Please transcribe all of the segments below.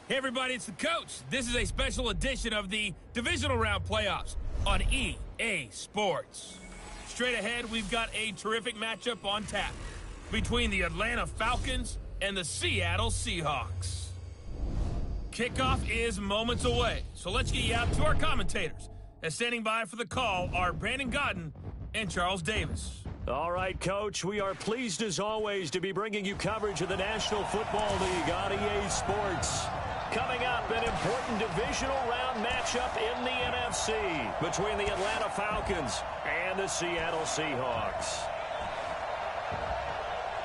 Hey everybody, it's the coach. This is a special edition of the Divisional Round Playoffs on EA Sports. Straight ahead, we've got a terrific matchup on tap between the Atlanta Falcons and the Seattle Seahawks. Kickoff is moments away, so let's get you out to our commentators. As standing by for the call are Brandon Godden and Charles Davis. All right, Coach, we are pleased as always to be bringing you coverage of the National Football League on EA Sports. Coming up, an important divisional round matchup in the NFC between the Atlanta Falcons and the Seattle Seahawks.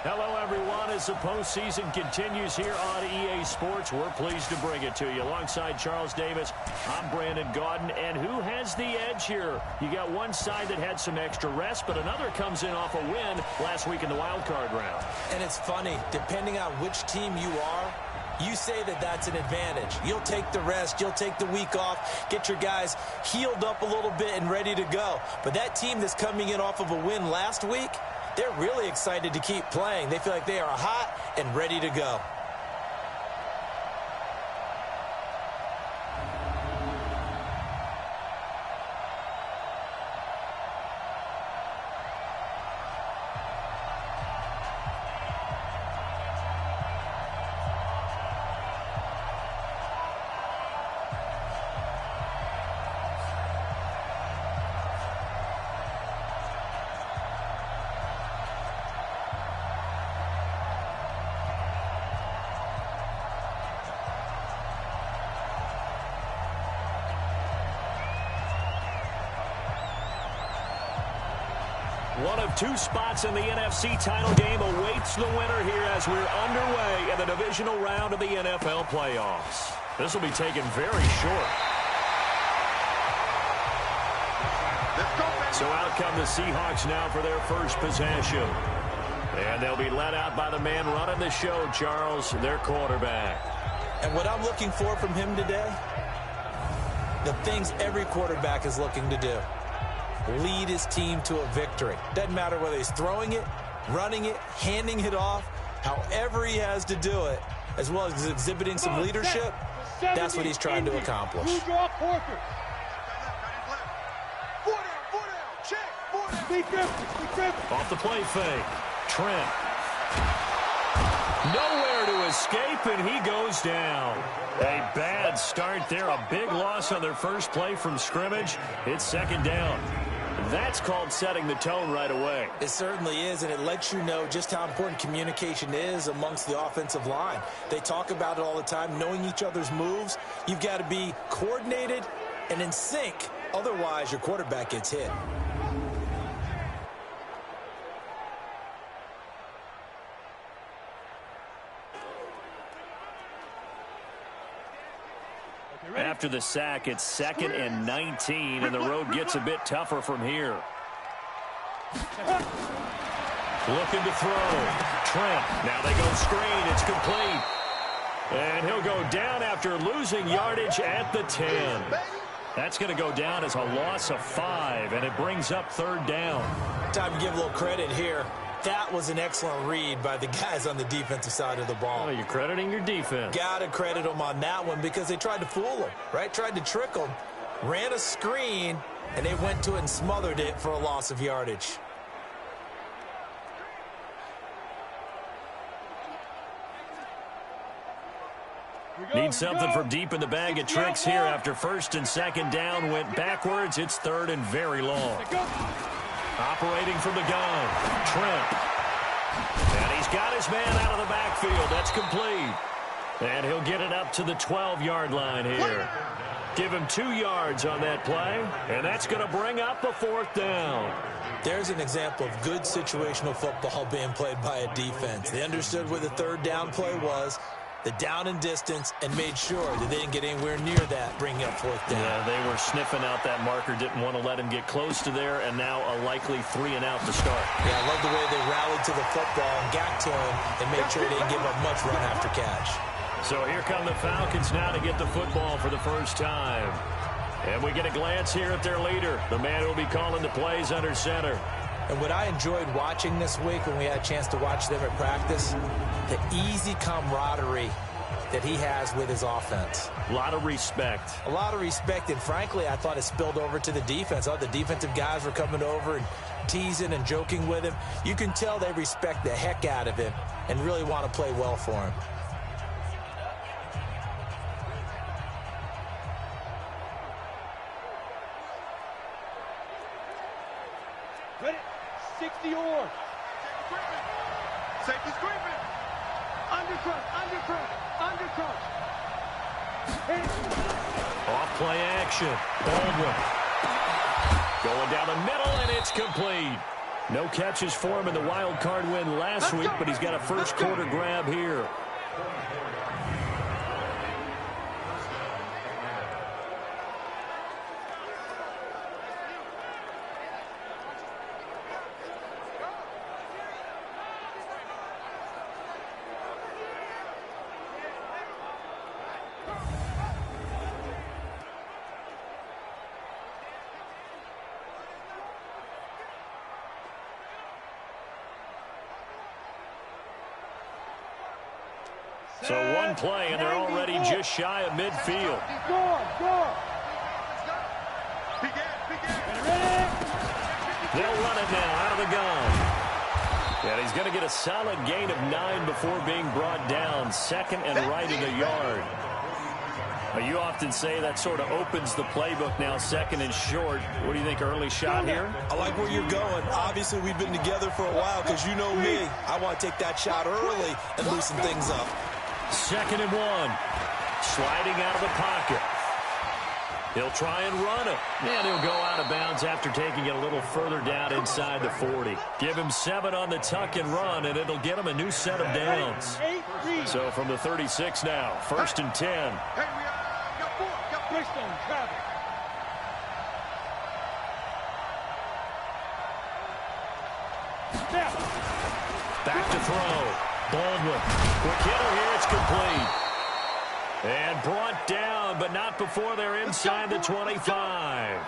Hello, everyone. As the postseason continues here on EA Sports, we're pleased to bring it to you. Alongside Charles Davis, I'm Brandon Godden. And who has the edge here? You got one side that had some extra rest, but another comes in off a win last week in the wild card round. And it's funny, depending on which team you are, you say that that's an advantage. You'll take the rest, you'll take the week off, get your guys healed up a little bit and ready to go. But that team that's coming in off of a win last week, they're really excited to keep playing. They feel like they are hot and ready to go. One of two spots in the NFC title game awaits the winner here as we're underway in the divisional round of the NFL playoffs. This will be taken very short. So out come the Seahawks now for their first possession. And they'll be led out by the man running the show, Charles, their quarterback. And what I'm looking for from him today, the things every quarterback is looking to do. Lead his team to a victory. Doesn't matter whether he's throwing it, running it, handing it off, however he has to do it, as well as exhibiting some leadership, that's what he's trying to accomplish. Off the play fake. Trent. Nowhere to escape, and he goes down. A bad start there. A big loss on their first play from scrimmage. It's second down. That's called setting the tone right away. It certainly is, and it lets you know just how important communication is amongst the offensive line. They talk about it all the time, knowing each other's moves. You've got to be coordinated and in sync. Otherwise, your quarterback gets hit. After the sack, it's 2nd and 19, and the road gets a bit tougher from here. Looking to throw. Trent. Now they go screen. It's complete. And he'll go down after losing yardage at the 10. That's going to go down as a loss of 5, and it brings up third down. Time to give a little credit here. That was an excellent read by the guys on the defensive side of the ball. Oh, you're crediting your defense. Got to credit them on that one because they tried to fool them, right? Tried to trick them, ran a screen, and they went to it and smothered it for a loss of yardage. Need something from deep in the bag of tricks here after first and second down went backwards. It's third and very long. Operating from the gun, Trent. And he's got his man out of the backfield. That's complete. And he'll get it up to the 12-yard line here. Give him 2 yards on that play, and that's going to bring up a fourth down. There's an example of good situational football being played by a defense. They understood where the third down play was, the down and distance, and made sure that they didn't get anywhere near that, bringing up fourth down. Yeah, they were sniffing out that marker, didn't want to let him get close to there, and now a likely 3 and out to start. Yeah, I love the way they rallied to the football and got to him and made sure they didn't give up much run after catch. So here come the Falcons now to get the football for the first time. And we get a glance here at their leader, the man who will be calling the plays under center. And what I enjoyed watching this week when we had a chance to watch them at practice, the easy camaraderie that he has with his offense. A lot of respect. A lot of respect, and frankly, I thought it spilled over to the defense. All the defensive guys were coming over and teasing and joking with him. You can tell they respect the heck out of him and really want to play well for him. Ready? 60 or. Safety's creeping. Undercrunch, undercrunch, undercrunch. Off play action. Baldwin. Going down the middle, and it's complete. No catches for him in the wild card win last week, but he's got a first quarter grab here. So one play, and they're already just shy of midfield. They'll run it now out of the gun. And he's going to get a solid gain of 9 before being brought down. Second and right in the yard. You often say that sort of opens the playbook now, second and short. What do you think, early shot here? I like where you're going. Obviously, we've been together for a while because you know me. I want to take that shot early and loosen things up. Second and 1. Sliding out of the pocket. He'll try and run it. And he'll go out of bounds after taking it a little further down inside the 40. Give him 7 on the tuck and run, and it'll get him a new set of downs. So from the 36 now, first and 10. Hey, we got 4. Got Bristol, Travis. Back to throw. Baldwin. Quick hitter here. It's complete. And brought down, but not before they're inside the 25.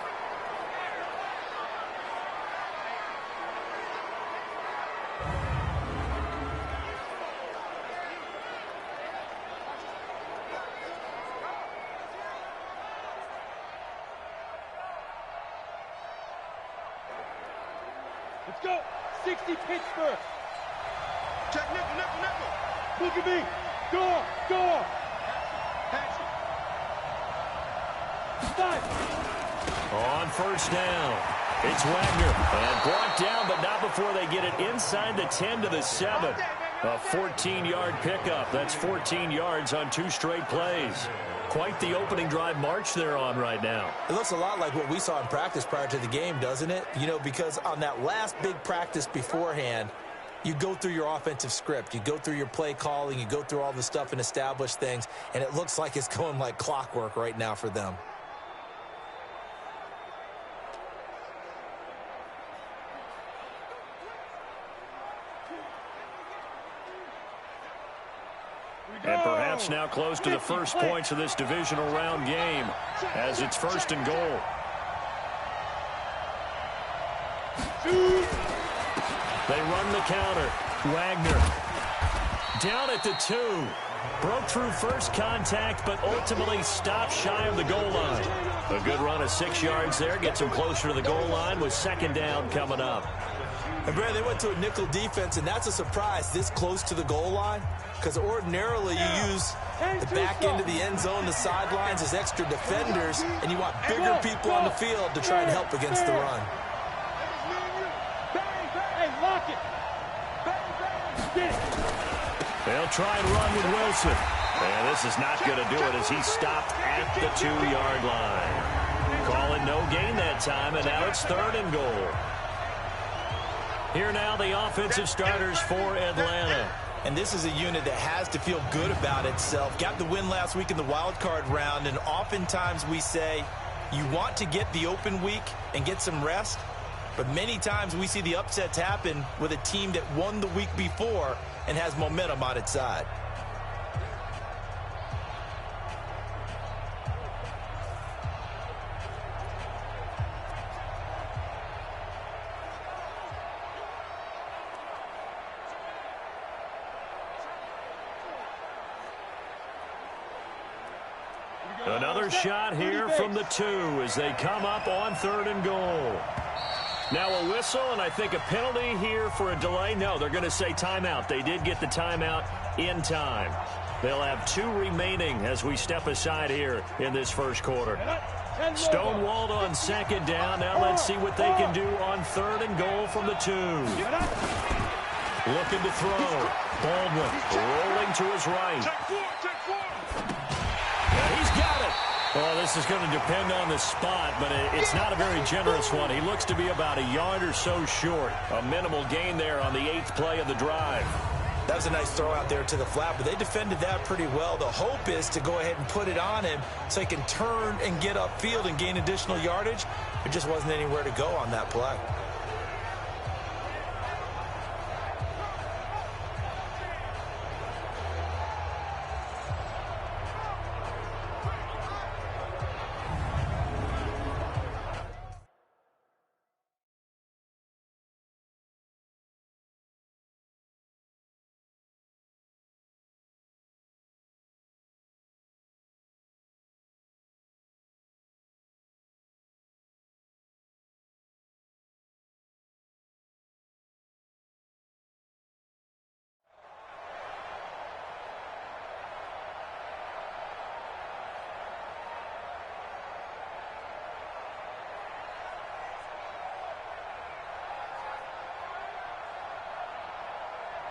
Let's go. 60 Pittsburgh. Check nickel. Look at me. Go. On first down, it's Wagner. And brought down, but not before they get it inside the 10 to the 7. A 14-yard pickup. That's 14 yards on 2 straight plays. Quite the opening drive march they're on right now. It looks a lot like what we saw in practice prior to the game, doesn't it? You know, because on that last big practice beforehand, you go through your offensive script. You go through your play calling. You go through all the stuff and establish things. And it looks like it's going like clockwork right now for them. And perhaps now close to the first points of this divisional round game as it's first and goal. They run the counter. Wagner down at the 2. Broke through first contact, but ultimately stopped shy of the goal line. A good run of 6 yards there. Gets him closer to the goal line with second down coming up. And, Brad, they went to a nickel defense, and that's a surprise this close to the goal line. Because ordinarily you use the back end of the end zone, the sidelines as extra defenders, and you want bigger people on the field to try and help against the run. They'll try and run with Wilson. And this is not going to do it as he stopped at the 2-yard line. Call it no gain that time, and now it's third and goal. Here now the offensive starters for Atlanta. And this is a unit that has to feel good about itself. Got the win last week in the wild card round, and oftentimes we say you want to get the open week and get some rest, but many times we see the upsets happen with a team that won the week before and has momentum on its side. Another shot here from the 2 as they come up on 3rd and goal. Now a whistle, and I think a penalty here for a delay. No, they're going to say timeout. They did get the timeout in time. They'll have 2 remaining as we step aside here in this first quarter. Stonewalled on 2nd down. Now let's see what they can do on 3rd and goal from the 2. Looking to throw. Baldwin rolling to his right. He's got it. Well, this is going to depend on the spot, but it's not a very generous one. He looks to be about a yard or so short. A minimal gain there on the 8th play of the drive. That was a nice throw out there to the flat, but they defended that pretty well. The hope is to go ahead and put it on him so he can turn and get upfield and gain additional yardage. There just wasn't anywhere to go on that play.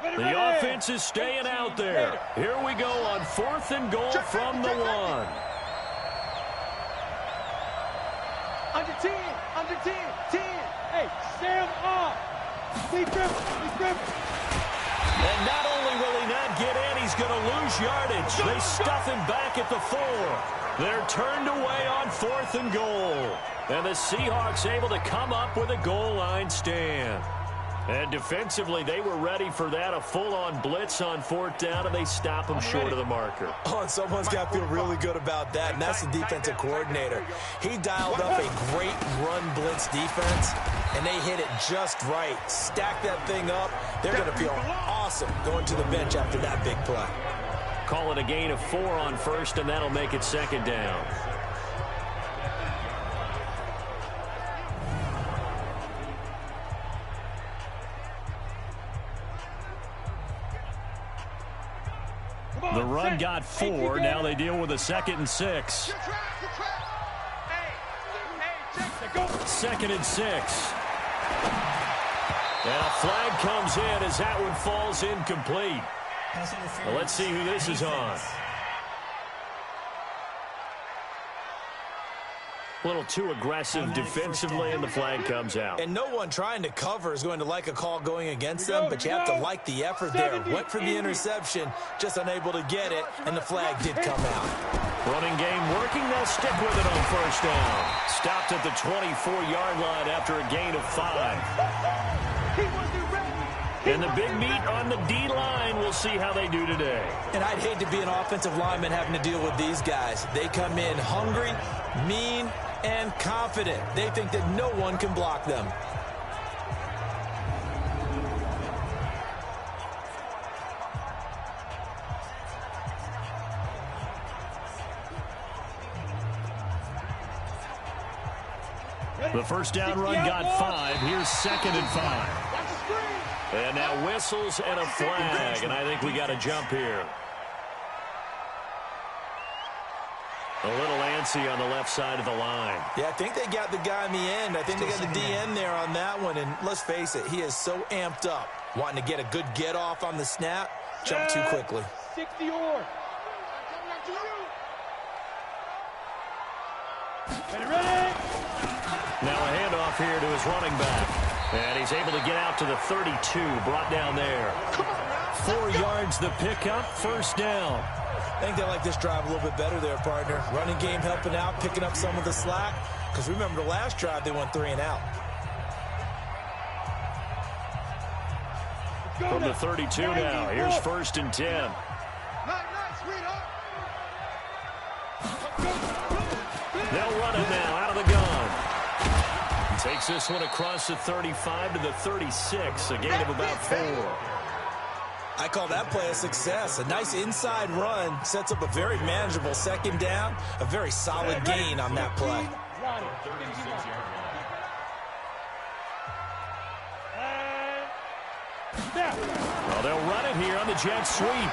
The offense is staying out there. Here we go on 4th and goal from the 1. Under 10, under 10, 10. Hey, Sam off. Keep gripping. And not only will he not get in, he's going to lose yardage. They stuff him back at the 4. They're turned away on 4th and goal. And the Seahawks able to come up with a goal line stand. And defensively, they were ready for that, a full-on blitz on 4th down, and they stop them short of the marker. Oh, and someone's got to feel really good about that, and that's the defensive coordinator. He dialed up a great run blitz defense, and they hit it just right. Stack that thing up. They're going to feel awesome going to the bench after that big play. Call it a gain of 4 on 1st, and that'll make it 2nd down. The run got 4. Now they deal with a 2nd and 6. 2nd and 6. And a flag comes in as that one falls incomplete. Well, let's see who this is on. A little too aggressive defensively, and the flag comes out. And no one trying to cover is going to like a call going against them, but you have to like the effort there. Went for the interception, just unable to get it, and the flag did come out. Running game working. They'll stick with it on 1st down. Stopped at the 24-yard line after a gain of 5. And the big meat on the D-line. We'll see how they do today. And I'd hate to be an offensive lineman having to deal with these guys. They come in hungry, mean, and confident. They think that no one can block them. The 1st down run got 5. Here's 2nd and 5. And now whistles and a flag, and I think we got a jump here. A little antsy on the left side of the line. Yeah, I think they got the guy in the end. I think they got the DN there on that one, and let's face it, he is so amped up, wanting to get a good get-off on the snap, jump too quickly. 60 or. Ready? Now a handoff here to his running back. And he's able to get out to the 32, brought down there. 4 yards the pickup, 1st down. I think they like this drive a little bit better there, partner. Running game helping out, picking up some of the slack. Because remember the last drive, they went 3 and out. From the 32 now, here's 1st and 10. They'll run it now out of the gun. Takes this one across the 35 to the 36, a gain of about 4. I call that play a success. A nice inside run sets up a very manageable second down, a very solid gain on that play. Well, they'll run it here on the jet sweep.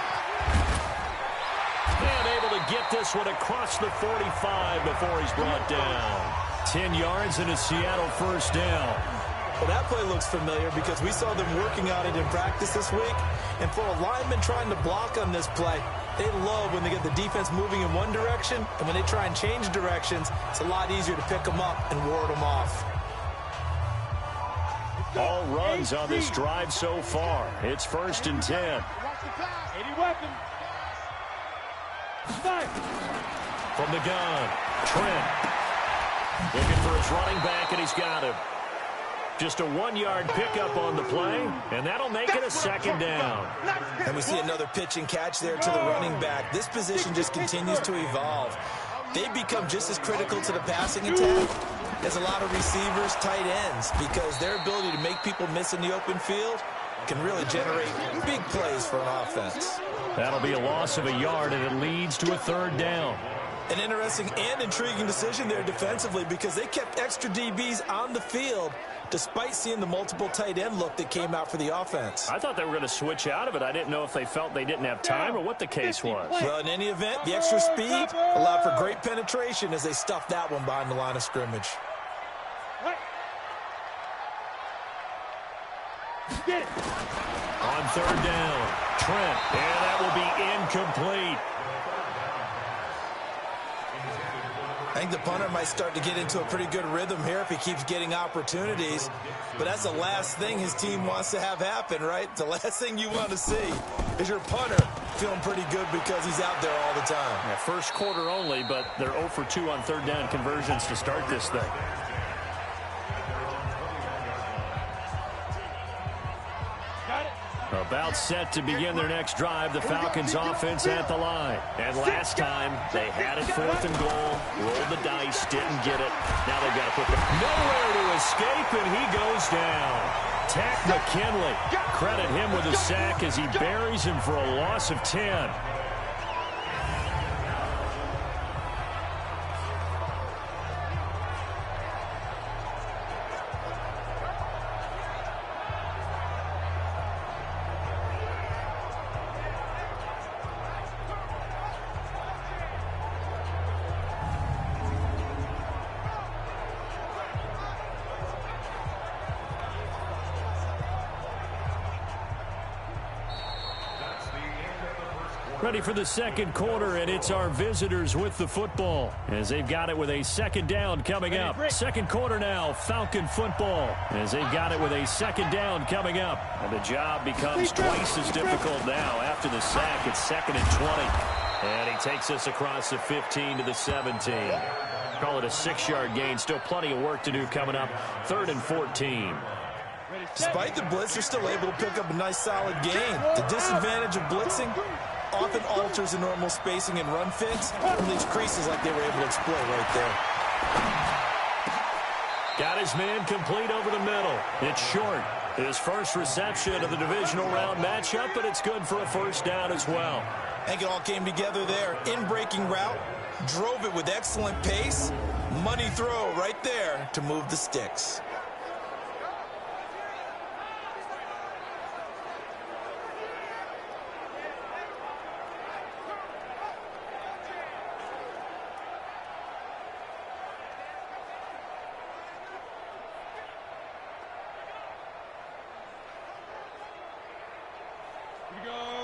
And able to get this one across the 45 before he's brought down. 10 yards and a Seattle first down. Well, that play looks familiar because we saw them working on it in practice this week. And for a lineman trying to block on this play, they love when they get the defense moving in one direction. And when they try and change directions, it's a lot easier to pick them up and ward them off. All runs on this drive so far. It's 1st and 10. 80 weapon. From the gun, Trent. Looking for his running back, and he's got him. Just a 1-yard pickup on the play, and that'll make it a second down. And we see another pitch and catch there to the running back. This position just continues to evolve. They become just as critical to the passing attack as a lot of receivers, tight ends, because their ability to make people miss in the open field can really generate big plays for an offense. That'll be a loss of a yard, and it leads to a 3rd down. An interesting and intriguing decision there defensively because they kept extra DBs on the field despite seeing the multiple tight end look that came out for the offense. I thought they were going to switch out of it. I didn't know if they felt they didn't have time or what the case was. Well, in any event, the extra speed allowed for great penetration as they stuffed that one behind the line of scrimmage. Get it. On 3rd down, Trent, and that will be incomplete. I think the punter might start to get into a pretty good rhythm here if he keeps getting opportunities. But that's the last thing his team wants to have happen, right? The last thing you want to see is your punter feeling pretty good because he's out there all the time. Yeah, first quarter only, but they're 0 for 2 on 3rd down conversions to start this thing. About set to begin their next drive, the Falcons offense at the line. And last time, they had it 4th and goal, rolled the dice, didn't get it. Now they've got to put nowhere to escape, and he goes down. Tack McKinley, credit him with a sack as he buries him for a loss of 10. Ready for the second quarter, and it's our visitors with the football as they've got it with a 2nd down coming up. Second quarter now, Falcon football as they've got it with a 2nd down coming up. And the job becomes twice as difficult now after the sack. It's 2nd and 20. And he takes us across the 15 to the 17. Call it a 6-yard gain. Still plenty of work to do coming up. 3rd and 14. Despite the blitz, they're still able to pick up a nice solid gain. The disadvantage of blitzing often alters the normal spacing and run fits and leaves creases like they were able to exploit right there. Got his man complete over the middle. It's short. His first reception of the divisional round matchup, but it's good for a 1st down as well. I think it all came together there. In-breaking route, drove it with excellent pace. Money throw right there to move the sticks.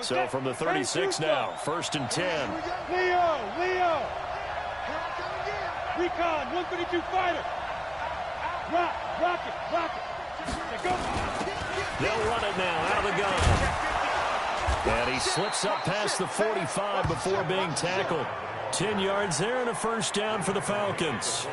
So from the 36 now, 1st and 10. Leo. Recon, 132 fighter. Rock it. Go. They'll run it now out of the gun. And he slips up past the 45 before being tackled. 10 yards there and a 1st down for the Falcons.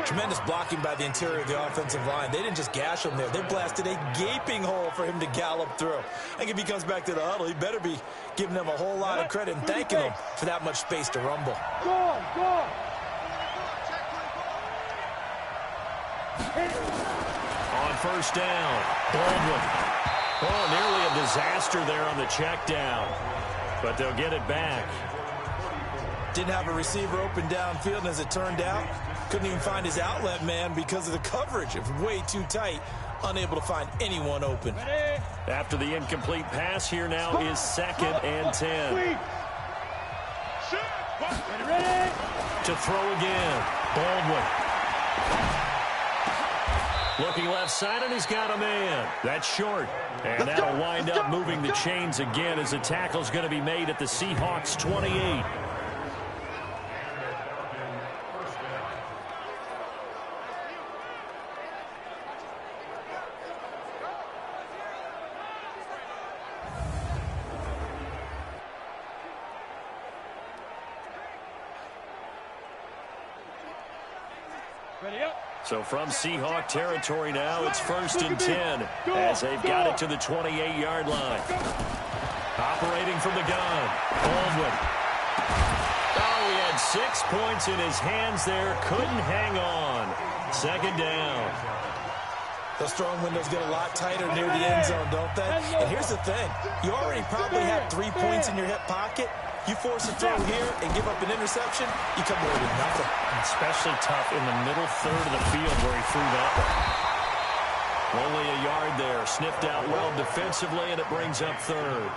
Tremendous blocking by the interior of the offensive line. They didn't just gash him there. They blasted a gaping hole for him to gallop through. I think if he comes back to the huddle, he better be giving them a whole lot of credit and thanking them for that much space to rumble. Go. On 1st down, Baldwin. Oh, nearly a disaster there on the check down. But they'll get it back. Didn't have a receiver open downfield, and as it turned out, couldn't even find his outlet man because of the coverage. It was way too tight, unable to find anyone open. After the incomplete pass, here now is 2nd and 10. To throw again, Baldwin. Looking left side, and he's got a man. That's short. And that'll wind up moving the chains again as the tackle's going to be made at the Seahawks 28. So from Seahawk territory now, it's 1st and 10 as they've got it to the 28-yard line. Operating from the gun, Baldwin. Oh, he had 6 points in his hands there. Couldn't hang on. 2nd down. Those throwing windows get a lot tighter near the end zone, don't they? And here's the thing. You already probably have 3 points in your hip pocket. You force a throw here and give up an interception, you come away with nothing. Especially tough in the middle third of the field where he threw that one. Only a yard there. Sniffed out well defensively, and it brings up 3rd.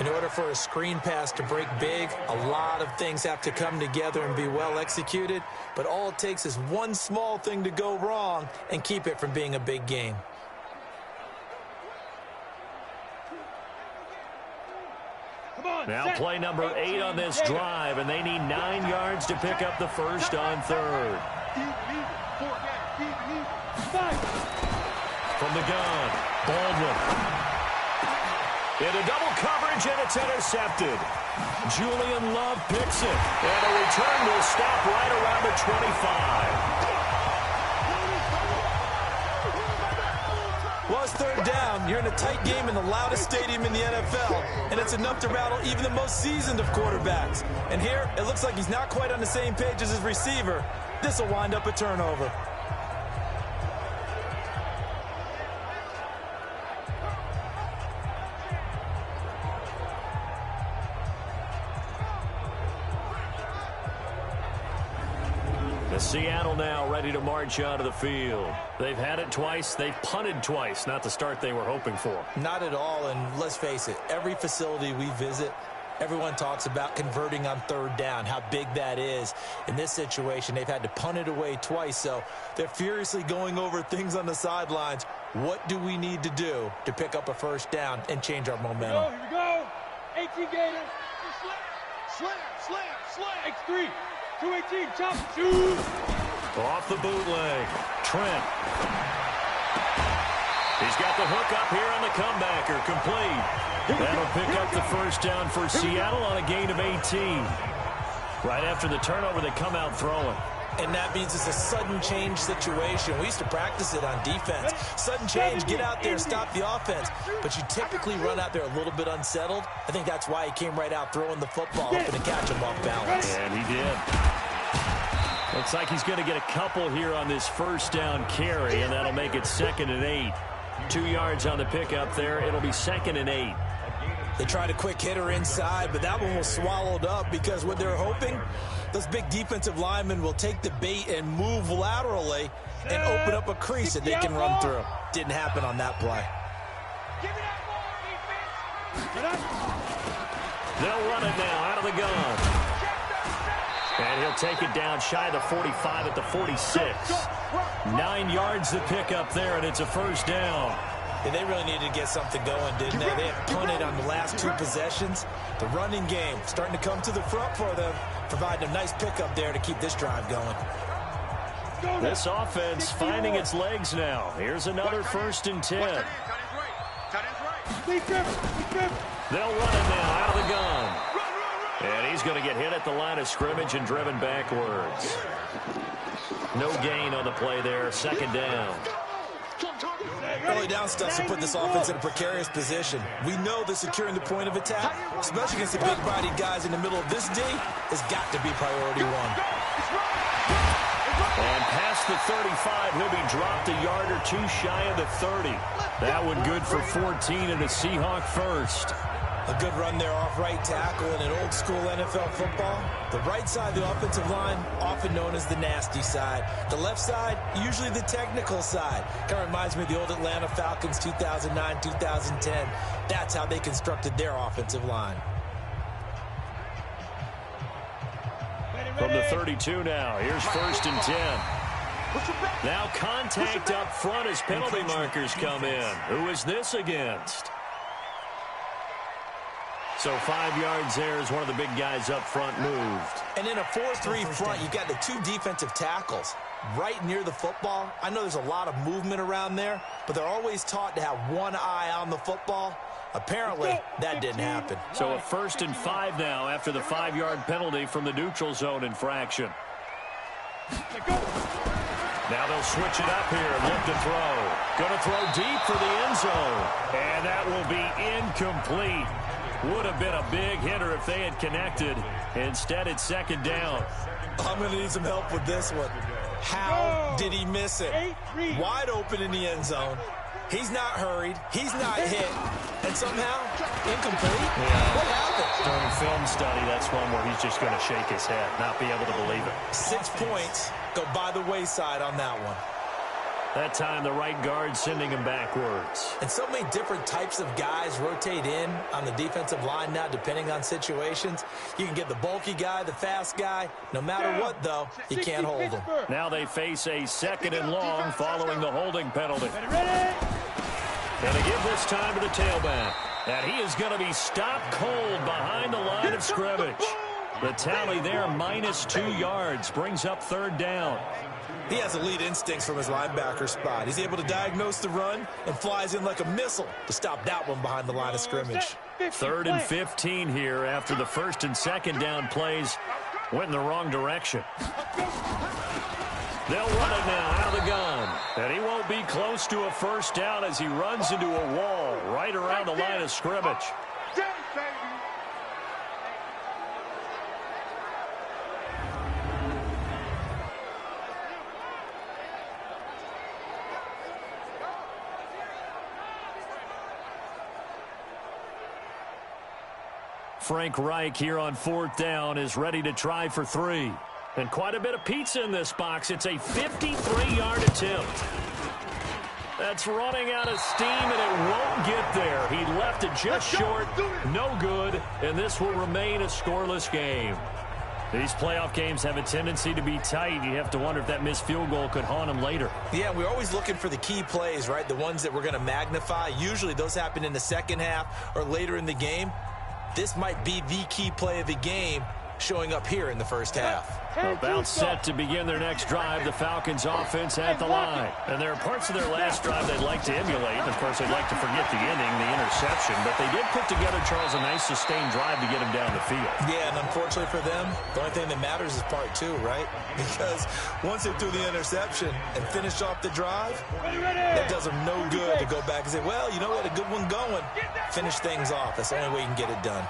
In order for a screen pass to break big, a lot of things have to come together and be well executed. But all it takes is one small thing to go wrong and keep it from being a big game. Now play number 8 on this drive, and they need 9 yards to pick up the first on 3rd. From the gun, Baldwin. Into double coverage, and it's intercepted. Julian Love picks it, and a return will stop right around the 25. Well, it's 3rd down. You're in a tight game in the loudest stadium in the NFL, and it's enough to rattle even the most seasoned of quarterbacks. And here, it looks like he's not quite on the same page as his receiver. This will wind up a turnover. Seattle now ready to march out of the field. They've had it twice. They've punted twice. Not the start they were hoping for. Not at all, and let's face it, every facility we visit, everyone talks about converting on 3rd down, how big that is. In this situation, they've had to punt it away twice, so they're furiously going over things on the sidelines. What do we need to do to pick up a 1st down and change our momentum? Here we go. 18 Gators. Slam. X3. 218, chop, shoot. Off the bootleg, Trent. He's got the hook up here on the comebacker, complete. That'll pick up the first down for Seattle on a gain of 18. Right after the turnover, they come out throwing. And that means it's a sudden change situation. We used to practice it on defense. Sudden change, get out there, stop the offense. But you typically run out there a little bit unsettled. I think that's why he came right out throwing the football, hoping to catch him off balance. And he did. Looks like he's going to get a couple here on this first down carry, and that'll make it 2nd and 8. 2 yards on the pickup there. It'll be 2nd and 8. They tried a quick hitter inside, but that one was swallowed up because what they're hoping, those big defensive linemen will take the bait and move laterally and open up a crease that they can run through. Didn't happen on that play. They'll run it now out of the gun. And he'll take it down shy of the 45 at the 46. 9 yards to pick up there, and it's a first down. And they really needed to get something going, didn't they? They had punted on the last 2 possessions. The running game starting to come to the front for them, providing a nice pickup there to keep this drive going. This offense finding its legs now. Here's another 1st and 10. They'll run it now out of the gun. And he's going to get hit at the line of scrimmage and driven backwards. No gain on the play there. 2nd down. Early down stuff to put this offense in a precarious position. We know that securing the point of attack, especially against the big-bodied guys in the middle of this D, has got to be priority 1. And past the 35, he'll be dropped a yard or two shy of the 30. That one good for 14 and a Seahawk first. A good run there off right tackle in an old school NFL football. The right side of the offensive line, often known as the nasty side. The left side, usually the technical side. Kind of reminds me of the old Atlanta Falcons 2009, 2010. That's how they constructed their offensive line. From the 32 now, here's 1st and 10. Now contact up front as penalty markers come in. Who is this against? So 5 yards there as one of the big guys up front moved. And in a 4-3 front, you've got the 2 defensive tackles right near the football. I know there's a lot of movement around there, but they're always taught to have one eye on the football. Apparently, that didn't happen. So a 1st and 5 now after the 5-yard penalty from the neutral zone infraction. Now they'll switch it up here and look to throw. Going to throw deep for the end zone. And that will be incomplete. Would have been a big hitter if they had connected. Instead, it's 2nd down. I'm going to need some help with this one. How did he miss it? Wide open in the end zone. He's not hurried. He's not hit. And somehow, incomplete? Yeah. What happened? During film study, that's one where he's just going to shake his head, not be able to believe it. 6 points go by the wayside on that one. That time, the right guard sending him backwards. And so many different types of guys rotate in on the defensive line now, depending on situations. You can get the bulky guy, the fast guy. No matter what, though, you can't hold him. Now they face a 2nd and long following the holding penalty. And to give this time to the tailback. And he is going to be stopped cold behind the line of scrimmage. The tally there, -2 yards, brings up 3rd down. He has elite instincts from his linebacker spot. He's able to diagnose the run and flies in like a missile to stop that one behind the line of scrimmage. 3rd and 15 here after the 1st and 2nd down plays went in the wrong direction. They'll run it now out of the gun. And he won't be close to a 1st down as he runs into a wall right around the line of scrimmage. Frank Reich here on 4th down is ready to try for 3. And quite a bit of pizza in this box. It's a 53-yard attempt. That's running out of steam, and it won't get there. He left it just short, no good, and this will remain a scoreless game. These playoff games have a tendency to be tight. You have to wonder if that missed field goal could haunt him later. Yeah, we're always looking for the key plays, right? The ones that we're going to magnify. Usually those happen in the second half or later in the game. This might be the key play of the game showing up here in the first half. About set to begin their next drive, the Falcons offense at the line. And there are parts of their last drive they'd like to emulate. Of course, they'd like to forget the inning, the interception, but they did put together, Charles, a nice sustained drive to get him down the field. Yeah, and unfortunately for them, the only thing that matters is part 2, right? Because once they threw the interception and finished off the drive, that does them no good to go back and say, well, you know what, a good one going. Finish things off. That's the only way you can get it done.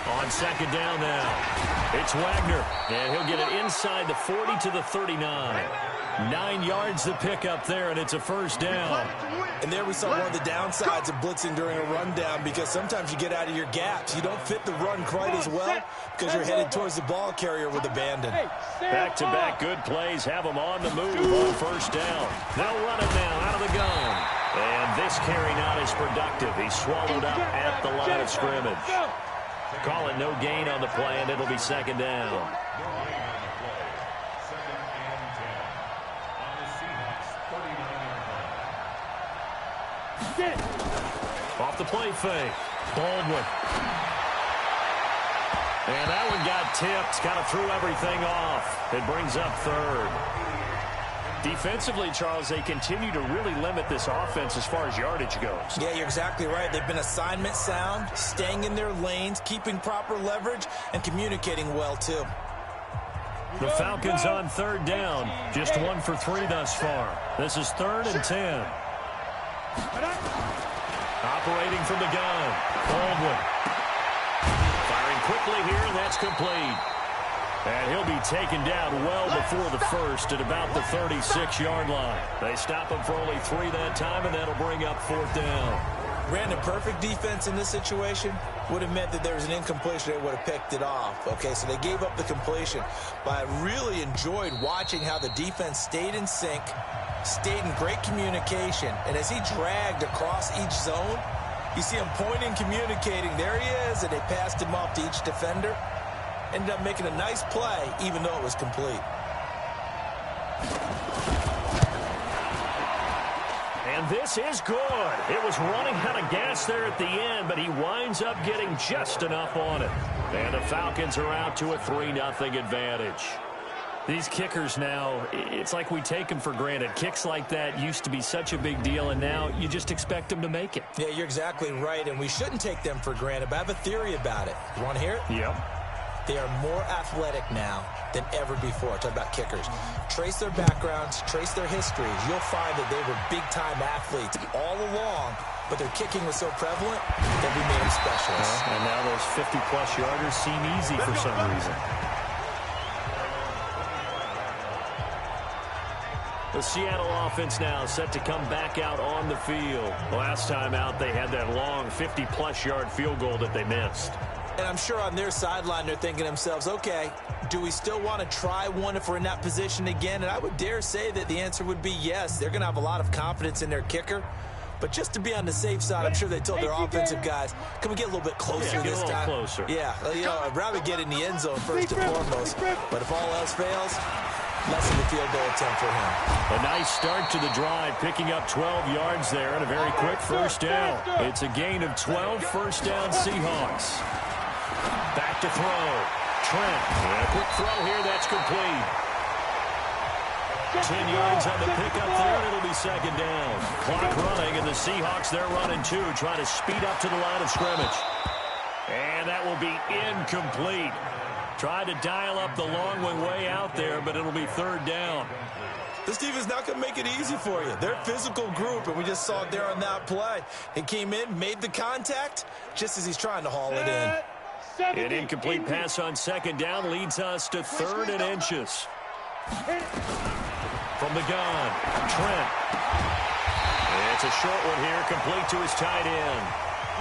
On 2nd down now, it's Wagner, and he'll get it inside the 40 to the 39. 9 yards to pick up there, and it's a 1st down. And there we saw one of the downsides of blitzing during a rundown, because sometimes you get out of your gaps. You don't fit the run quite as well because you're headed towards the ball carrier with abandon. Back-to-back good plays have them on the move on 1st down. They'll run it now out of the gun. And this carry not as productive. He's swallowed up at the line of scrimmage. Call it no gain on the play, and it'll be 2nd down. Off the play fake. Baldwin. And that one got tipped. Kind of threw everything off. It brings up 3rd. Defensively, Charles, they continue to really limit this offense as far as yardage goes. Yeah, you're exactly right. They've been assignment sound, staying in their lanes, keeping proper leverage, and communicating well, too. The Falcons on 3rd down. Just 1 for 3 thus far. This is 3rd and 10. Operating from the gun. Baldwin. Firing quickly here, and that's complete. And he'll be taken down well before the first at about the 36-yard line. They stop him for only 3 that time, and that'll bring up 4th down. Brandon, perfect defense in this situation would have meant that there was an incompletion. They would have picked it off. Okay, so they gave up the completion. But I really enjoyed watching how the defense stayed in sync, stayed in great communication. And as he dragged across each zone, you see him pointing, communicating. There he is, and they passed him off to each defender. Ended up making a nice play, even though it was complete. And this is good. It was running out of gas there at the end, but he winds up getting just enough on it. And the Falcons are out to a 3-0 advantage. These kickers now, it's like we take them for granted. Kicks like that used to be such a big deal, and now you just expect them to make it. Yeah, you're exactly right, and we shouldn't take them for granted, but I have a theory about it. You want to hear it? Yep. They are more athletic now than ever before. Talk about kickers. Trace their backgrounds, trace their histories. You'll find that they were big-time athletes all along, but their kicking was so prevalent that we made them specialists. And now those 50-plus yarders seem easy for some reason. The Seattle offense now set to come back out on the field. Last time out, they had that long 50-plus yard field goal that they missed. And I'm sure on their sideline they're thinking to themselves, okay, do we still want to try one if we're in that position again? And I would dare say that the answer would be yes. They're going to have a lot of confidence in their kicker. But just to be on the safe side, I'm sure they told their offensive guys, can we get a little bit closer this time? Closer. Yeah, you know, I'd rather get in the end zone first and foremost. But if all else fails, less of a field goal attempt for him. A nice start to the drive, picking up 12 yards there and a very quick first down. It's a gain of 12, first down Seahawks. Back to throw. Trent. And a quick throw here. That's complete. 10 yards on the pickup there, and it'll be second down. Clock running, and the Seahawks, they're running too, trying to speed up to the line of scrimmage. And that will be incomplete. Tried to dial up the long way out there, but it'll be third down. This team is not going to make it easy for you. They're a physical group, and we just saw it there on that play. He came in, made the contact, just as he's trying to haul it in. An incomplete pass on second down leads us to 3rd and inches. From the gun, Trent. It's a short one here, complete to his tight end.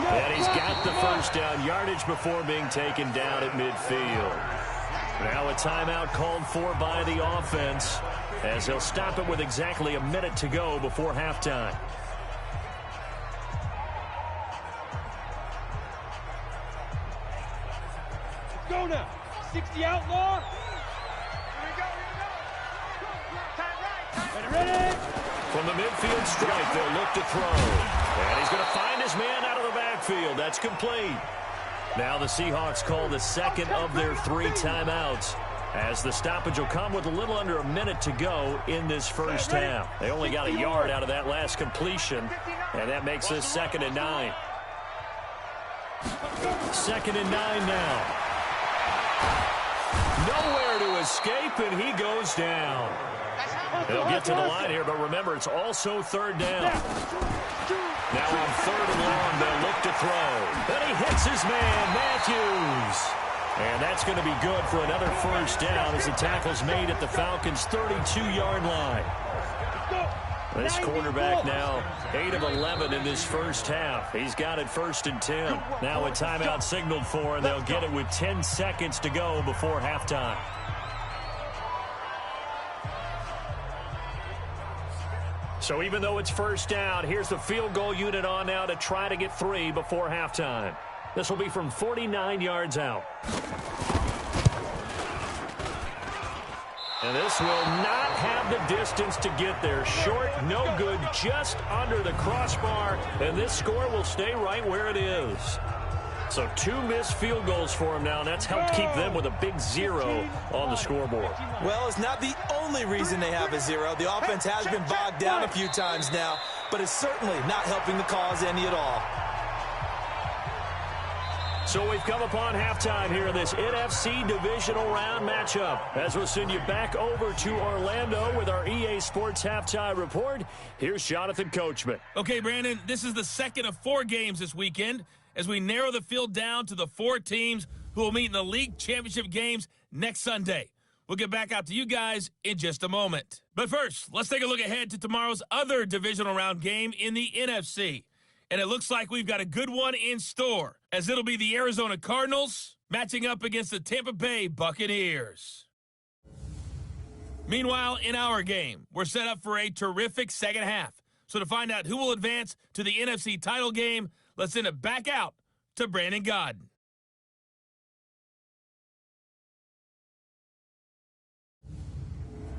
And he's got the first down yardage before being taken down at midfield. Now a timeout called for by the offense, as they'll stop it with exactly a minute to go before halftime. Go now. 60 outlaw. Here we go. Ready? From the midfield strike, they'll look to throw. And he's going to find his man out of the backfield. That's complete. Now the Seahawks call the second of their 3 timeouts, as the stoppage will come with a little under a minute to go in this first half. They only got a yard out of that last completion, and that makes this 2nd and 9. 2nd and 9 now. Nowhere to escape, and he goes down. They'll get to the line here, but remember, it's also third down. Now on 3rd and long, they'll look to throw. Then he hits his man, Matthews. And that's going to be good for another first down as the tackle's made at the Falcons' 32-yard line. This quarterback now 8 of 11 in this first half. He's got it 1st and 10. Now a timeout signaled for, and they'll get it with 10 seconds to go before halftime. So even though it's first down, here's the field goal unit on now to try to get 3 before halftime. This will be from 49 yards out. And this will not have the distance to get there. Short, no good, just under the crossbar. And this score will stay right where it is. So 2 missed field goals for him now, and that's helped keep them with a big 0 on the scoreboard. Well, it's not the only reason they have a 0. The offense has been bogged down a few times now, but it's certainly not helping the cause any at all. So we've come upon halftime here in this NFC divisional round matchup. As we'll send you back over to Orlando with our EA Sports halftime report, here's Jonathan Coachman. Okay, Brandon, this is the second of 4 games this weekend as we narrow the field down to the 4 teams who will meet in the league championship games next Sunday. We'll get back out to you guys in just a moment. But first, let's take a look ahead to tomorrow's other divisional round game in the NFC. And it looks like we've got a good one in store, as it'll be the Arizona Cardinals matching up against the Tampa Bay Buccaneers. Meanwhile, in our game, we're set up for a terrific second half. So to find out who will advance to the NFC title game, let's send it back out to Brandon Godden.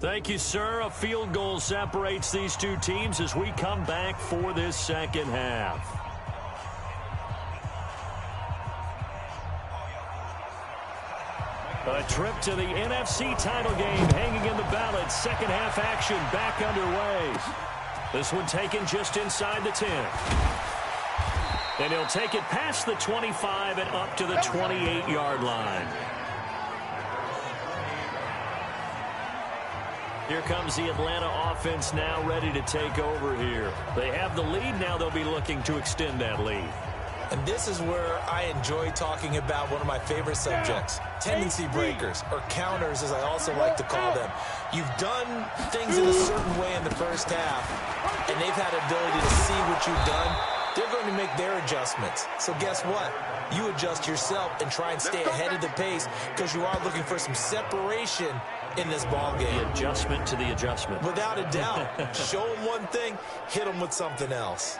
Thank you, sir. A field goal separates these two teams as we come back for this second half. A trip to the NFC title game hanging in the balance. Second half action back underway. This one taken just inside the 10. And he'll take it past the 25 and up to the 28-yard line. Here comes the Atlanta offense now ready to take over here. They have the lead. Now they'll be looking to extend that lead. And this is where I enjoy talking about one of my favorite subjects, tendency breakers, or counters, as I also like to call them. You've done things in a certain way in the first half, and they've had the ability to see what you've done. They're going to make their adjustments. So guess what? You adjust yourself and try and stay ahead of the pace, because you are looking for some separation in this ball game. The adjustment to the adjustment. Without a doubt. Show them one thing, hit them with something else.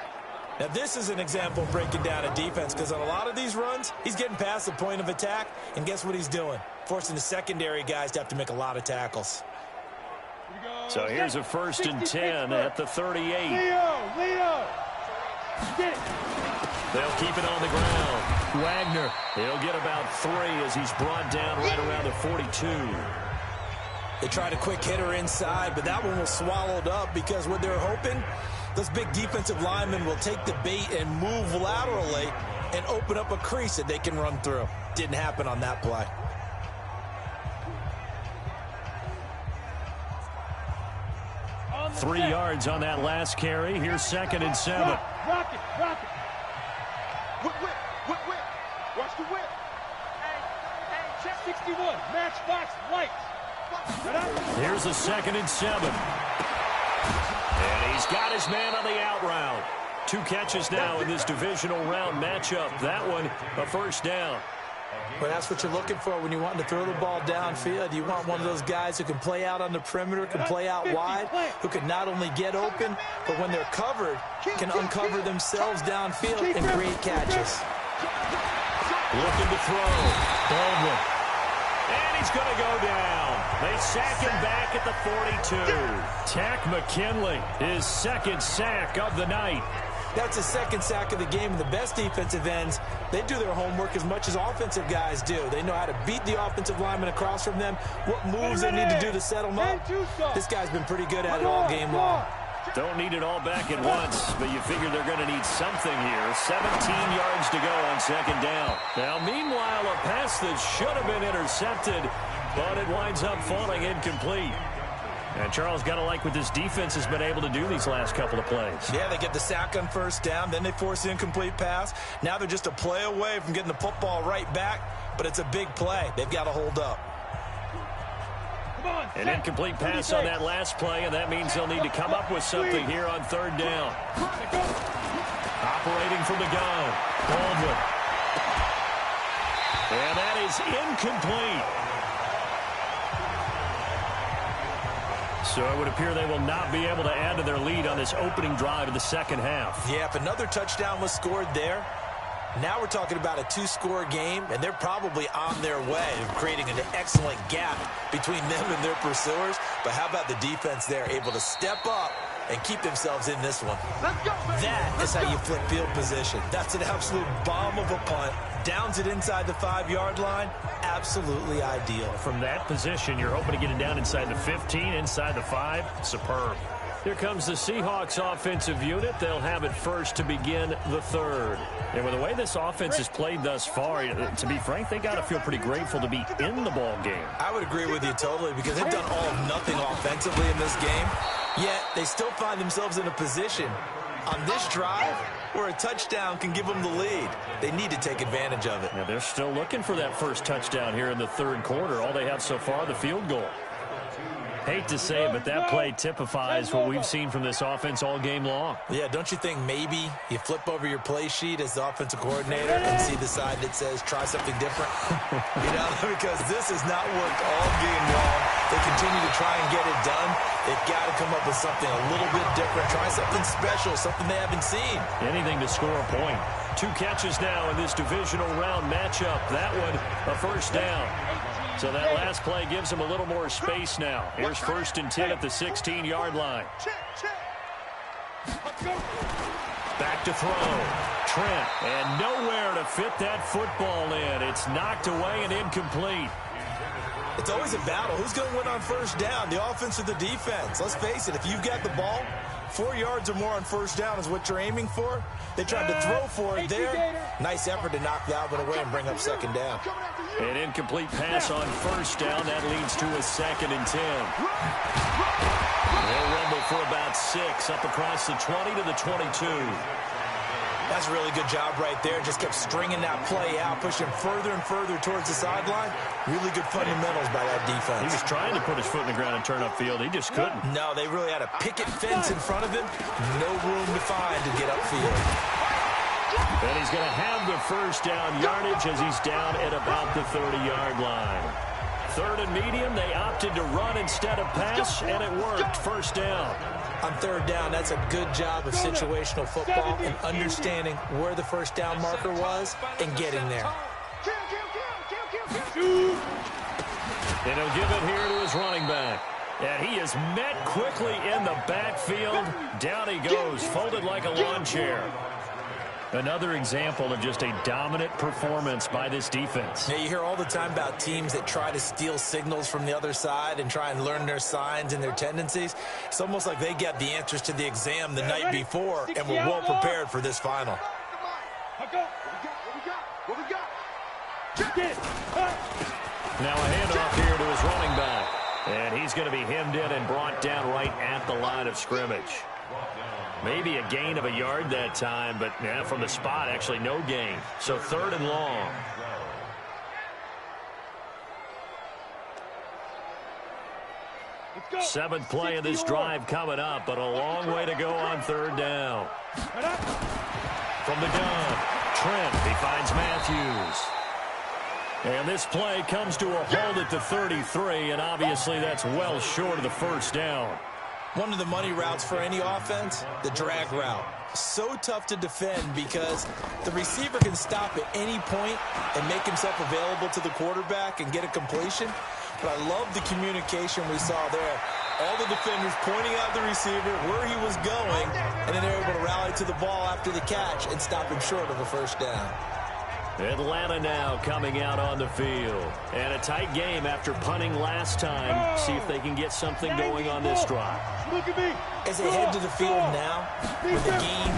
Now, this is an example of breaking down a defense, because on a lot of these runs, he's getting past the point of attack, and guess what he's doing? Forcing the secondary guys to have to make a lot of tackles. So here's a 1st and 10 at the 38. Leo! Get it. They'll keep it on the ground. Wagner, he'll get about 3 as he's brought down right around the 42. They tried a quick hitter inside, but that one was swallowed up because what they're hoping, those big defensive linemen will take the bait and move laterally and open up a crease that they can run through. Didn't happen on that play. On 3 yards on that last carry. Here's 2nd and 7. Rock it. Whip. Watch the whip. Hey, check 61. Matchbox lights. Here's a 2nd and 7. And he's got his man on the out route. 2 catches now in this divisional round matchup. That one, a 1st down. Well, that's what you're looking for when you want to throw the ball downfield. You want one of those guys who can play out on the perimeter, can play out wide, who can not only get open, but when they're covered, can uncover themselves downfield and create catches. Looking to throw. Baldwin. And he's going to go down. They sack him back at the 42. Tack McKinley, his 2nd sack of the night. That's the 2nd sack of the game. And the best defensive ends, they do their homework as much as offensive guys do. They know how to beat the offensive lineman across from them, what moves they need to do to set them up. This guy's been pretty good at it all game long. Don't need it all back at once, but you figure they're going to need something here. 17 yards to go on 2nd down. Now, meanwhile, a pass that should have been intercepted, but it winds up falling incomplete. And Charles, got to like what this defense has been able to do these last couple of plays. Yeah, they get the sack on 1st down, then they force the incomplete pass. Now they're just a play away from getting the football right back, but it's a big play. They've got to hold up. An incomplete pass on that last play, and that means they'll need to come up with something here on 3rd down. Operating from the gun, Baldwin. And that is incomplete. So it would appear they will not be able to add to their lead on this opening drive of the 2nd half. Yeah, if another touchdown was scored there, now we're talking about a 2-score game, and they're probably on their way of creating an excellent gap between them and their pursuers. But how about the defense there, able to step up and keep themselves in this one? That is how you flip field position. That's an absolute bomb of a punt. Downs it inside the 5-yard line. Absolutely ideal. From that position, you're hoping to get it down inside the 15, inside the 5. Superb. Here comes the Seahawks offensive unit. They'll have it first to begin the 3rd. And with the way this offense has played thus far, to be frank, they got to feel pretty grateful to be in the ball game. I would agree with you totally, because they've done all of nothing offensively in this game, yet they still find themselves in a position on this drive where a touchdown can give them the lead. They need to take advantage of it. Yeah, they're still looking for that first touchdown here in the third quarter. All they have so far, the field goal. Hate to say it, but that play typifies what we've seen from this offense all game long. Yeah, don't you think maybe you flip over your play sheet as the offensive coordinator and see the side that says try something different? Because this has not worked all game long. They continue to try and get it done. They've got to come up with something a little bit different. Try something special, something they haven't seen. Anything to score a point. 2 catches now in this divisional round matchup. That one, a first down. So that last play gives them a little more space now. Here's 1st and 10 at the 16-yard line. Back to throw. Trent, and nowhere to fit that football in. It's knocked away and incomplete. It's always a battle. Who's going to win on first down, the offense or the defense? Let's face it, if you've got the ball, 4 yards or more on first down is what you're aiming for. They tried to throw for it there. Nice effort to knock that one away and bring up 2nd down. An incomplete pass on first down. That leads to a 2nd and 10. They'll rumble for about 6 up across the 20 to the 22. That's a really good job right there. Just kept stringing that play out, pushing further and further towards the sideline. Really good fundamentals by that defense. He was trying to put his foot in the ground and turn upfield. He just couldn't. No, they really had a picket fence in front of him. No room to find to get upfield. And he's going to have the first down yardage as he's down at about the 30-yard line. 3rd and medium, they opted to run instead of pass, and it worked. First down. On 3rd down, that's a good job of situational football and understanding where the first down marker was and getting there. And he'll give it here to his running back. And he is met quickly in the backfield. Down he goes, folded like a lawn chair. Another example of just a dominant performance by this defense. Yeah, you hear all the time about teams that try to steal signals from the other side and try and learn their signs and their tendencies. It's almost like they get the answers to the exam the night before and were well prepared for this final. Now a handoff here to his running back. And he's going to be hemmed in and brought down right at the line of scrimmage. Maybe a gain of a yard that time, but yeah, from the spot, actually no gain. So 3rd and long. Seventh play of this drive coming up, but a long way to go on 3rd down. From the gun, Trent, he finds Matthews. And this play comes to a hold at the 33, and obviously that's well short of the first down. One of the money routes for any offense, the drag route. So tough to defend because the receiver can stop at any point and make himself available to the quarterback and get a completion. But I love the communication we saw there. All the defenders pointing out the receiver, where he was going, and then they're able to rally to the ball after the catch and stop him short of a first down. Atlanta now coming out on the field. And a tight game after punting last time. See if they can get something going on this drive. As they head to the field now, with the game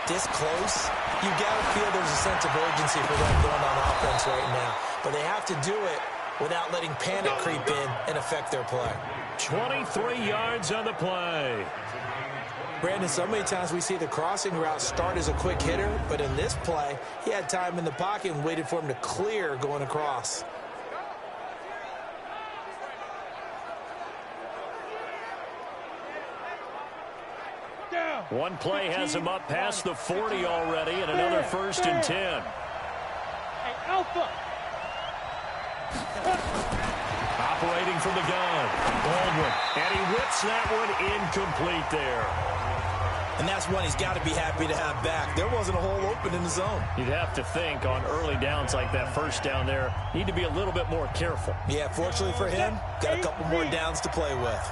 this close, you got to feel there's a sense of urgency for them going on offense right now. But they have to do it without letting panic creep in and affect their play. 23 yards on the play. Brandon, so many times we see the crossing route start as a quick hitter, but in this play, he had time in the pocket and waited for him to clear going across. One play has him up past the 40 already, and another 1st and 10. Hey, Alpha. Operating from the gun, Baldwin, and he whips that one incomplete there. And that's one he's got to be happy to have back. There wasn't a hole open in the zone. You'd have to think on early downs like that first down there, need to be a little bit more careful. Yeah, fortunately for him, got a couple more downs to play with.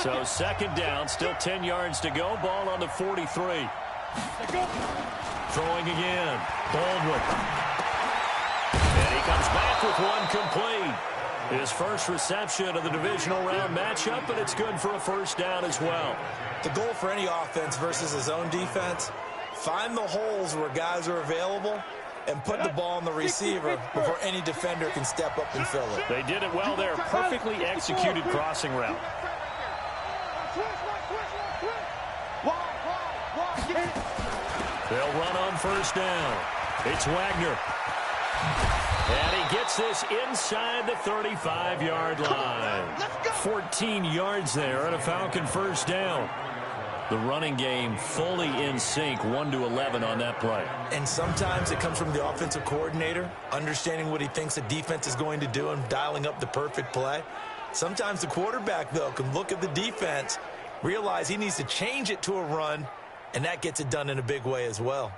So 2nd down, still 10 yards to go. Ball on the 43. Throwing again, Baldwin. And he comes back with one complete. His first reception of the divisional round matchup, but it's good for a first down as well. The goal for any offense versus his own defense, find the holes where guys are available and put the ball on the receiver before any defender can step up and fill it. They did it well there. Perfectly executed crossing route. They'll run on first down. It's Wagner. And he gets this inside the 35-yard line. 14 yards there and a Falcon first down. The running game fully in sync, 1-11 on that play. And sometimes it comes from the offensive coordinator, understanding what he thinks the defense is going to do and dialing up the perfect play. Sometimes the quarterback, though, can look at the defense, realize he needs to change it to a run, and that gets it done in a big way as well.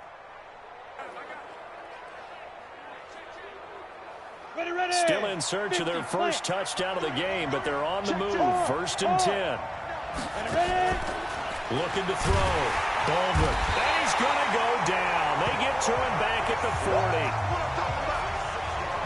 Still in search of their first touchdown of the game, but they're on the move. 1st and 10. Looking to throw. Baldwin. And he's going to go down. They get to him back at the 40.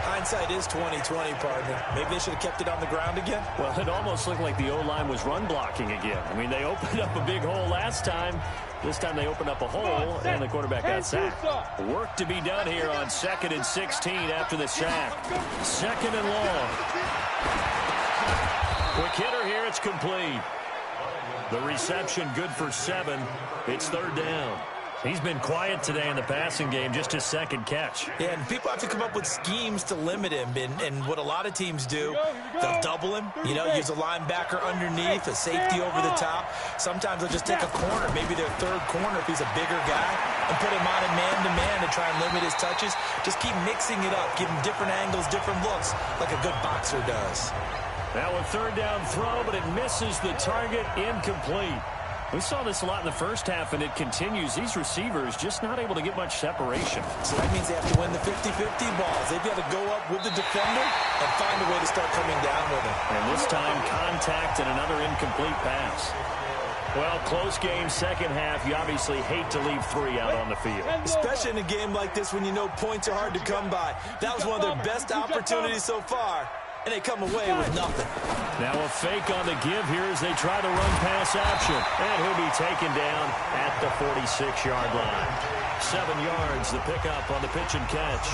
Hindsight is 20/20, partner. Maybe they should have kept it on the ground again. Well, it almost looked like the O-line was run blocking again. I mean, they opened up a big hole last time. This time they opened up a hole, and the quarterback got sacked. Work to be done here on 2nd and 16 after the sack. 2nd and long. Quick hitter here. It's complete. The reception good for 7. It's 3rd down. He's been quiet today in the passing game, just his 2nd catch. Yeah, and people have to come up with schemes to limit him. And what a lot of teams do, they'll double him, use a linebacker underneath, a safety over the top. Sometimes they'll just take a corner, maybe their 3rd corner if he's a bigger guy, and put him on a man-to-man to try and limit his touches. Just keep mixing it up, give him different angles, different looks, like a good boxer does. Now a 3rd down throw, but it misses the target, incomplete. We saw this a lot in the first half, and it continues. These receivers just not able to get much separation. So that means they have to win the 50-50 balls. They've got to go up with the defender and find a way to start coming down with him. And this time, contact and another incomplete pass. Well, close game, 2nd half. You obviously hate to leave 3 out on the field. Especially in a game like this when you know points are hard to come by. That was one of their best opportunities so far, and they come away with nothing. Now a fake on the give here as they try to run pass option. And he'll be taken down at the 46-yard line. 7 yards, the pickup on the pitch and catch.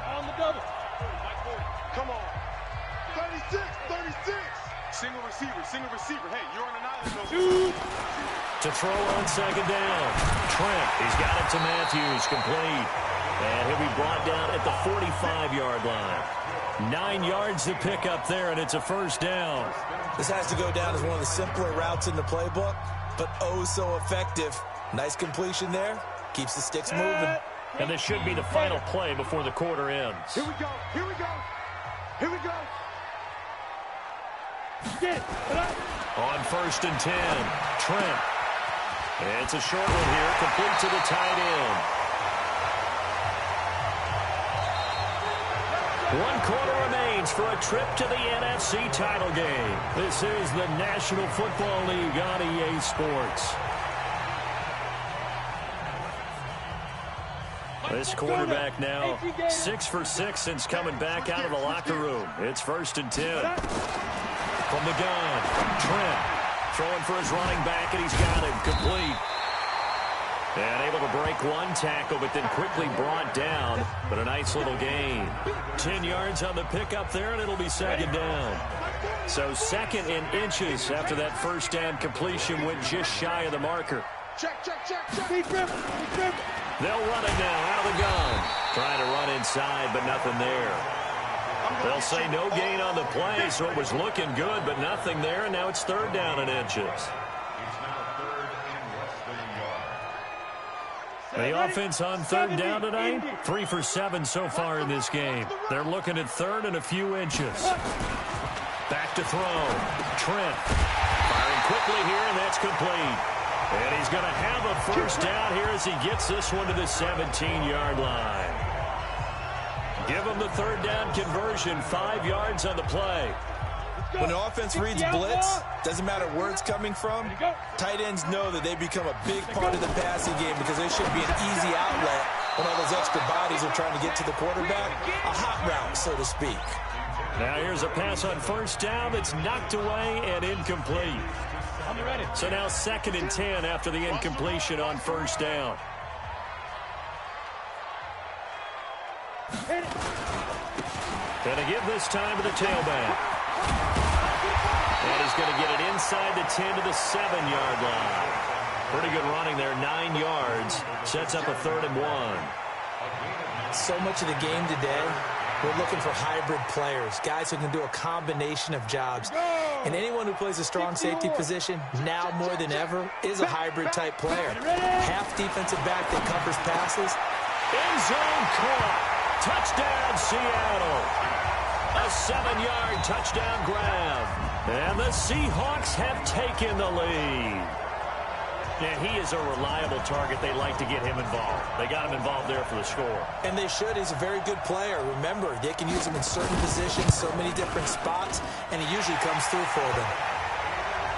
On the double. Come on. 36. Single receiver. Hey, you're on an island. To throw on 2nd down. Trent, he's got it to Matthews, complete. And he'll be brought down at the 45-yard line. 9 yards to pick up there, and it's a 1st down. This has to go down as one of the simpler routes in the playbook, but oh so effective. Nice completion there. Keeps the sticks moving. And this should be the final play before the quarter ends. Here we go. Get it. On 1st and 10, Trent. It's a short one here, complete to the tight end. 1 quarter remains for a trip to the NFC title game. This is the National Football League on EA Sports. This quarterback now 6 for 6 since coming back out of the locker room. It's 1st and 10. From the gun, Trent throwing for his running back, and he's got him complete. And able to break 1 tackle, but then quickly brought down. But a nice little gain. 10 yards on the pickup there, and it'll be 2nd down. So 2nd in inches after that 1st down completion went just shy of the marker. Check. They'll run it now out of the gun. Trying to run inside, but nothing there. They'll say no gain on the play, so it was looking good, but nothing there, and now it's 3rd down in inches. The offense on 3rd down tonight, 3 for 7 so far in this game. They're looking at 3rd and a few inches. Back to throw. Trent firing quickly here, and that's complete. And he's going to have a 1st down here as he gets this one to the 17-yard line. Give him the 3rd down conversion, 5 yards on the play. When the offense reads blitz, doesn't matter where it's coming from, tight ends know that they become a big part of the passing game because they should be an easy outlet when all those extra bodies are trying to get to the quarterback. A hot route, so to speak. Now here's a pass on 1st down that's knocked away and incomplete. So now 2nd and 10 after the incompletion on 1st down. Going to give this time to the tailback. And he's going to get it inside the 10 to the 7-yard line. Pretty good running there, 9 yards. Sets up a 3rd and 1. So much of the game today, we're looking for hybrid players, guys who can do a combination of jobs. And anyone who plays a strong safety position, now more than ever, is a hybrid-type player. Half defensive back that covers passes. End zone caught. Touchdown, Seattle. A 7-yard touchdown grab. And the Seahawks have taken the lead. Yeah, he is a reliable target. They like to get him involved. They got him involved there for the score. And they should. He's a very good player. Remember, they can use him in certain positions, so many different spots, and he usually comes through for them.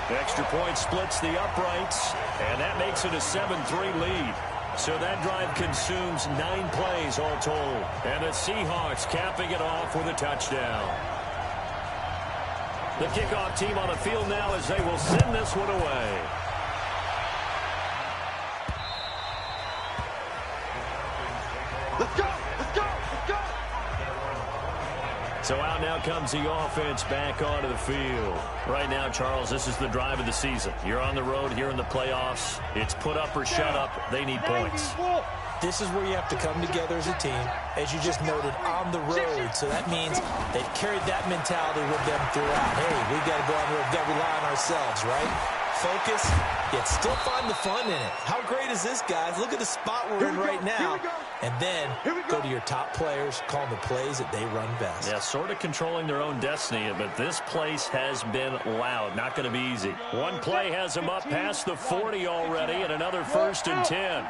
The extra point splits the uprights, and that makes it a 7-3 lead. So that drive consumes 9 plays all told. And the Seahawks capping it off with a touchdown. The kickoff team on the field now as they will send this one away. Let's go! Let's go! Let's go! So out now comes the offense back onto the field. Right now, Charles, this is the drive of the season. You're on the road here in the playoffs. It's put up or shut up. They need points. This is where you have to come together as a team, as you just noted, on the road. So that means they've carried that mentality with them throughout. Hey, we've got to go on the road. We've got to rely on ourselves, right? Focus, yet still find the fun in it. How great is this, guys? Look at the spot we're in right now. And then go to your top players, call them the plays that they run best. Yeah, sort of controlling their own destiny, but this place has been loud. Not going to be easy. One play has them up past the 40 already, and another 1st and 10.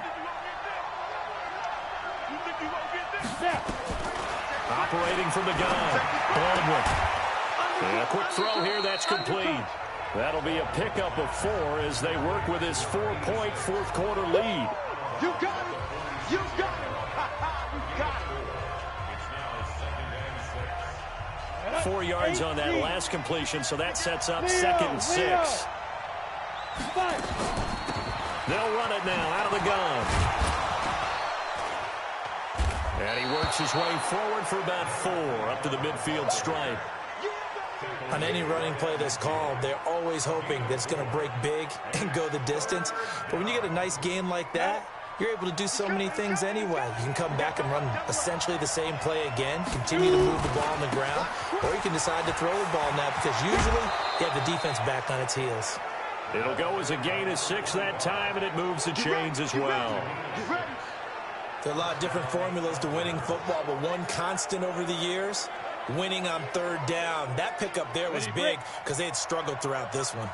Operating from the gun, Baldwin. And a quick throw here, that's complete. That'll be a pickup of 4 as they work with this 4-point fourth-quarter lead. You got it! You got it! You got it! 4 yards on that last completion, so that sets up 2nd and 6. They'll run it now out of the gun. And he works his way forward for about 4 up to the midfield stripe. On any running play that's called, they're always hoping that it's going to break big and go the distance. But when you get a nice game like that, you're able to do so many things anyway. You can come back and run essentially the same play again, continue to move the ball on the ground, or you can decide to throw the ball now because usually you have the defense back on its heels. It'll go as a gain of 6 that time, and it moves the chains as well. There are a lot of different formulas to winning football, but one constant over the years, winning on 3rd down. That pickup there was big because they had struggled throughout this one.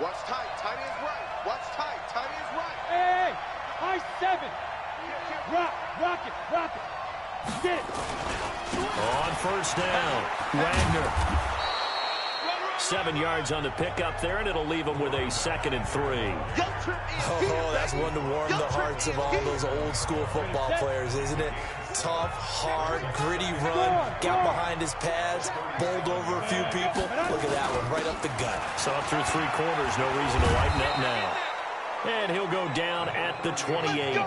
Watch tight. Tight is right. Watch tight. Tight is right. Hey, high 7. Rock it. Get it. On 1st down, Wagner. 7 yards on the pickup there, and it'll leave them with a 2nd and 3. Oh, that's one to warm the hearts of all those old-school football players, isn't it? Tough, hard, gritty run, got behind his pads, bowled over a few people. Look at that one, right up the gut. Saw through 3 quarters, no reason to lighten up now. And he'll go down at the 28.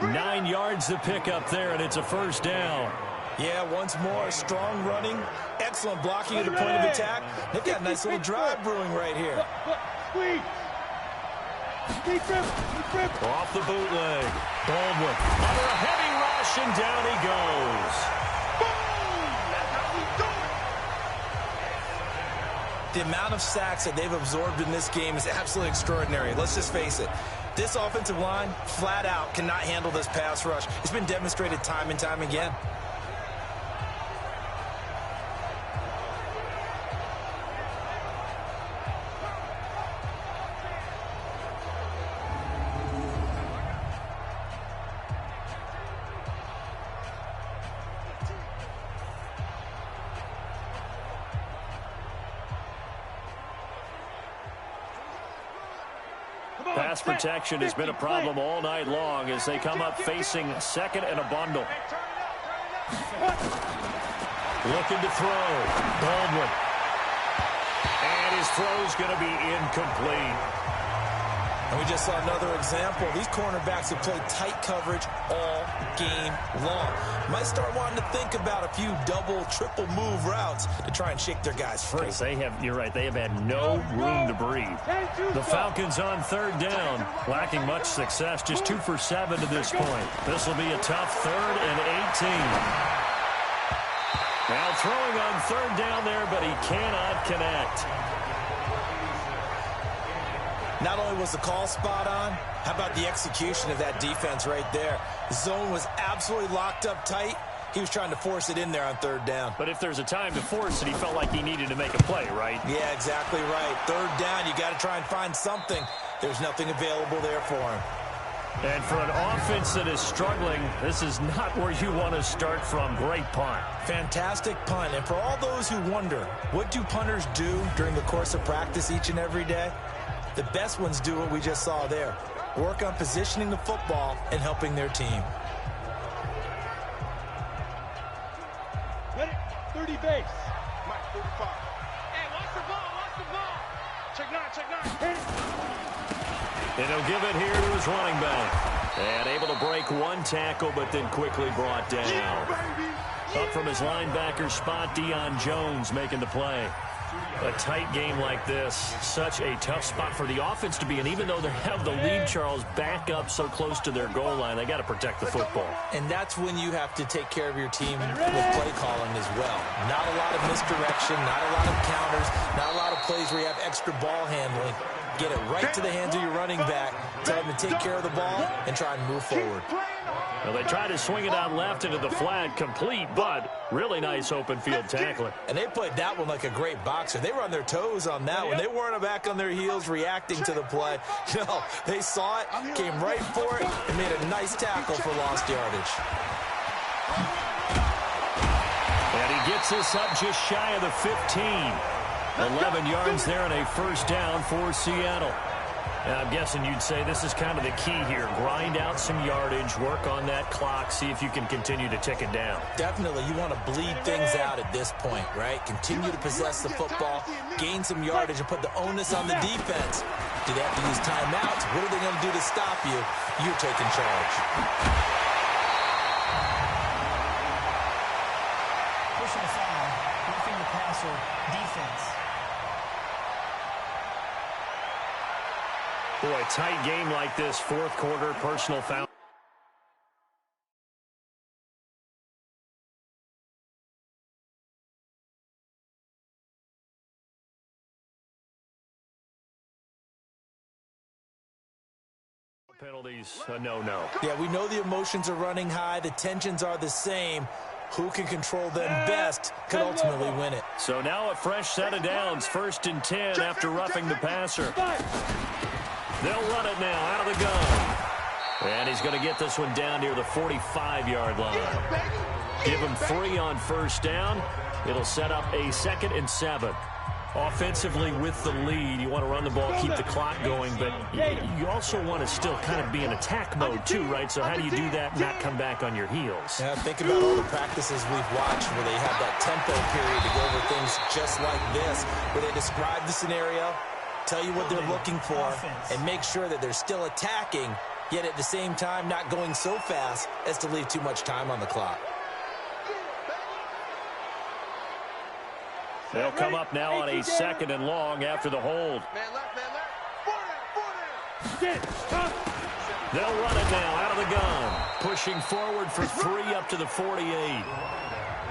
9 yards to pick up there, and it's a 1st down. Yeah, once more, strong running, excellent blocking at the point of attack. They've got a nice little drive brewing right here. Squeeze. Off the bootleg. Baldwin under a heavy rush, and down he goes. The amount of sacks that they've absorbed in this game is absolutely extraordinary. Let's just face it. This offensive line, flat out, cannot handle this pass rush. It's been demonstrated time and time again. Pass protection has been a problem all night long as they come up facing 2nd and a bundle. Looking to throw. Baldwin. And his throw's going to be incomplete. And we just saw another example. These cornerbacks have played tight coverage all game long. Might start wanting to think about a few double, triple move routes to try and shake their guys free. You're right, they have had no room to breathe. The Falcons on third down, lacking much success, just 2 for 7 to this point. This will be a tough 3rd and 18. Now throwing on third down there, but he cannot connect. Not only was the call spot on, how about the execution of that defense right there? The zone was absolutely locked up tight. He was trying to force it in there on third down. But if there's a time to force it, he felt like he needed to make a play, right? Yeah, exactly right. Third down, you got to try and find something. There's nothing available there for him. And for an offense that is struggling, this is not where you want to start from. Great punt. Fantastic punt. And for all those who wonder, what do punters do during the course of practice each and every day? The best ones do what we just saw there. Work on positioning the football and helping their team. Ready? 30 base. Mike, 35. Hey, watch the ball, watch the ball. Check 9. Hit it. And he'll give it here to his running back. And able to break one tackle, but then quickly brought down. Up from his linebacker spot, Deion Jones making the play. A tight game like this, such a tough spot for the offense to be in. Even though they have the lead, Charles, back up so close to their goal line, they got to protect the football. And that's when you have to take care of your team with play calling as well. Not a lot of misdirection, not a lot of counters, not a lot of plays where you have extra ball handling. Get it right to the hands of your running back, tell them to take care of the ball, and try and move forward. Well, they tried to swing it out left into the flat, complete, but really nice open field tackling. And they played that one like a great boxer. They were on their toes on that one. They weren't back on their heels reacting to the play. No, they saw it, came right for it, and made a nice tackle for lost yardage. And he gets this up just shy of the 15. 11 yards there and a first down for Seattle. And I'm guessing you'd say this is kind of the key here. Grind out some yardage, work on that clock, see if you can continue to tick it down. Definitely, you want to bleed things out at this point, right? Continue to possess the football, gain some yardage, and put the onus on the defense. Do they have to use timeouts? What are they going to do to stop you? You're taking charge. Pushing aside, roughing the passer, defense. Boy, a tight game like this, fourth quarter, personal foul. Penalties, a no-no. Yeah, we know the emotions are running high. The tensions are the same. Who can control them best could ultimately win it. So now a fresh set of downs, 1st and 10 after roughing the passer. They'll run it now out of the gun. And he's going to get this one down near the 45-yard line. Give him 3 on first down. It'll set up a 2nd and 7. Offensively with the lead, you want to run the ball, keep the clock going, but you also want to still kind of be in attack mode too, right? So how do you do that and not come back on your heels? Yeah, think about all the practices we've watched where they have that tempo period to go over things just like this, where they describe the scenario, tell you what they're looking for, and make sure that they're still attacking, yet at the same time not going so fast as to leave too much time on the clock. They'll come up now on a 2nd and long after the hold. They'll run it now out of the gun. Pushing forward for 3 up to the 48.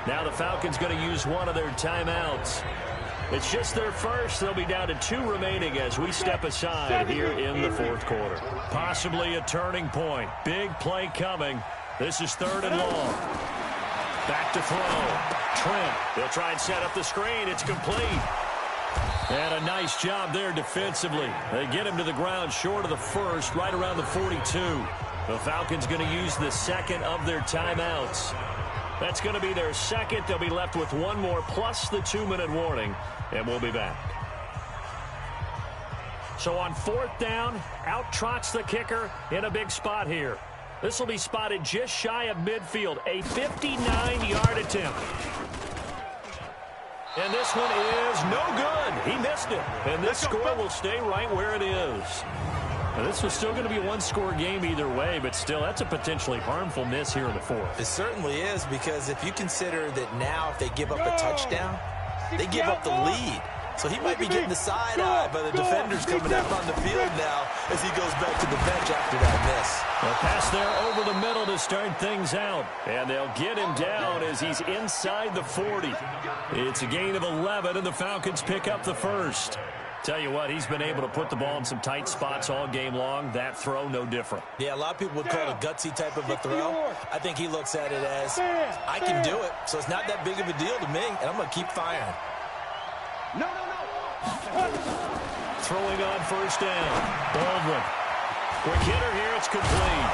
Now the Falcons going to use one of their timeouts. It's just their first. They'll be down to 2 remaining as we step aside here in the fourth quarter. Possibly a turning point. Big play coming. This is 3rd and long. Back to throw. Trent, they'll try and set up the screen. It's complete. And a nice job there defensively. They get him to the ground short of the first, right around the 42. The Falcons going to use the 2nd of their timeouts. That's going to be their 2nd. They'll be left with 1 more plus the 2-minute warning, and we'll be back. So on 4th down, out trots the kicker in a big spot here. This will be spotted just shy of midfield, a 59-yard attempt. And this one is no good. He missed it. And this score will stay right where it is. Now, this was still going to be a one-score game either way, but still, that's a potentially harmful miss here in the fourth. It certainly is, because if you consider that now if they give up a touchdown, they give up the lead. So he might be getting the side eye by the defenders coming out on the field now as he goes back to the bench after that miss. A pass there over the middle to start things out. And they'll get him down as he's inside the 40. It's a gain of 11, and the Falcons pick up the first. Tell you what, he's been able to put the ball in some tight spots all game long. That throw, no different. Yeah, a lot of people would call it a gutsy type of a throw. I think he looks at it as, I can do it, so it's not that big of a deal to me, and I'm going to keep firing. No. Throwing on first down. Baldwin. Quick hitter here. It's complete.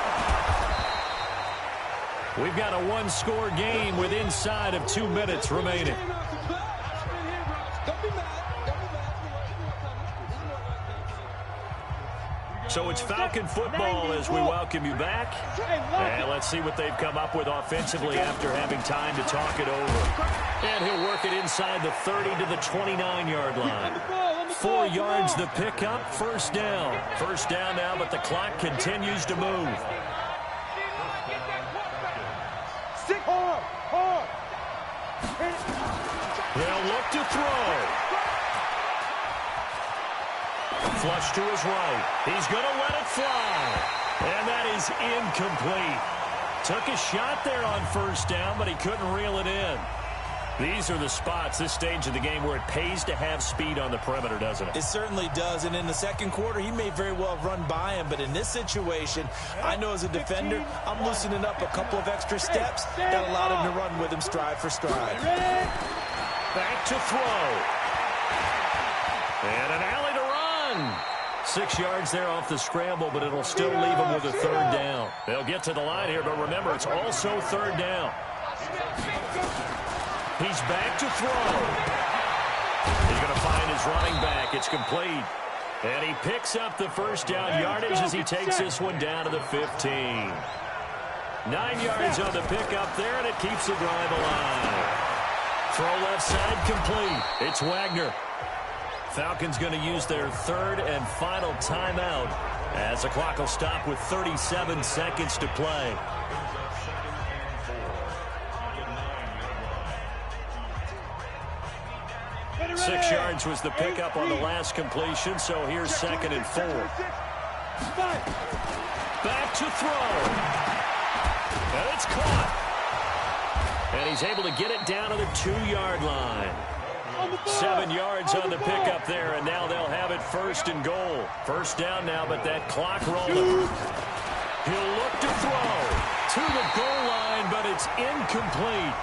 We've got a one-score game with inside of 2 minutes remaining. So it's Falcon football as we welcome you back. And let's see what they've come up with offensively after having time to talk it over. And he'll work it inside the 30 to the 29-yard line. 4 yards the pickup, first down. First down now, but the clock continues to move. They'll look to throw. Flush to his right. He's going to let it fly. And that is incomplete. Took a shot there on first down, but he couldn't reel it in. These are the spots, this stage of the game, where it pays to have speed on the perimeter, doesn't it? It certainly does, and in the second quarter, he may very well have run by him, but in this situation, I know as a defender, I'm loosening up a couple of extra steps that allowed him to run with him stride for stride. Back to throw. And an alley to run. 6 yards there off the scramble, but it'll still leave him with a third down. They'll get to the line here, but remember, it's also third down. He's back to throw. He's going to find his running back. It's complete. And he picks up the first down yardage as he takes this one down to the 15. 9 yards on the pickup there, and it keeps the drive alive. Throw left side complete. It's Wagner. Falcons going to use their third and final timeout as the clock will stop with 37 seconds to play. Six yards was the pickup on the last completion, so here's 2nd and 4. Back to throw. And it's caught. And he's able to get it down to the 2-yard line. 7 yards on the pickup there, and now they'll have it 1st and goal. First down now, but that clock rolling. He'll look to throw to the goal line, but it's incomplete.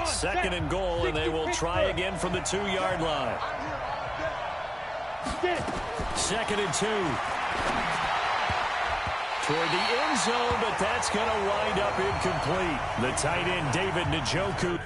Second and goal, and they will try again from the 2-yard line. 2nd and 2. Toward the end zone, but that's going to wind up incomplete. The tight end, David Njoku.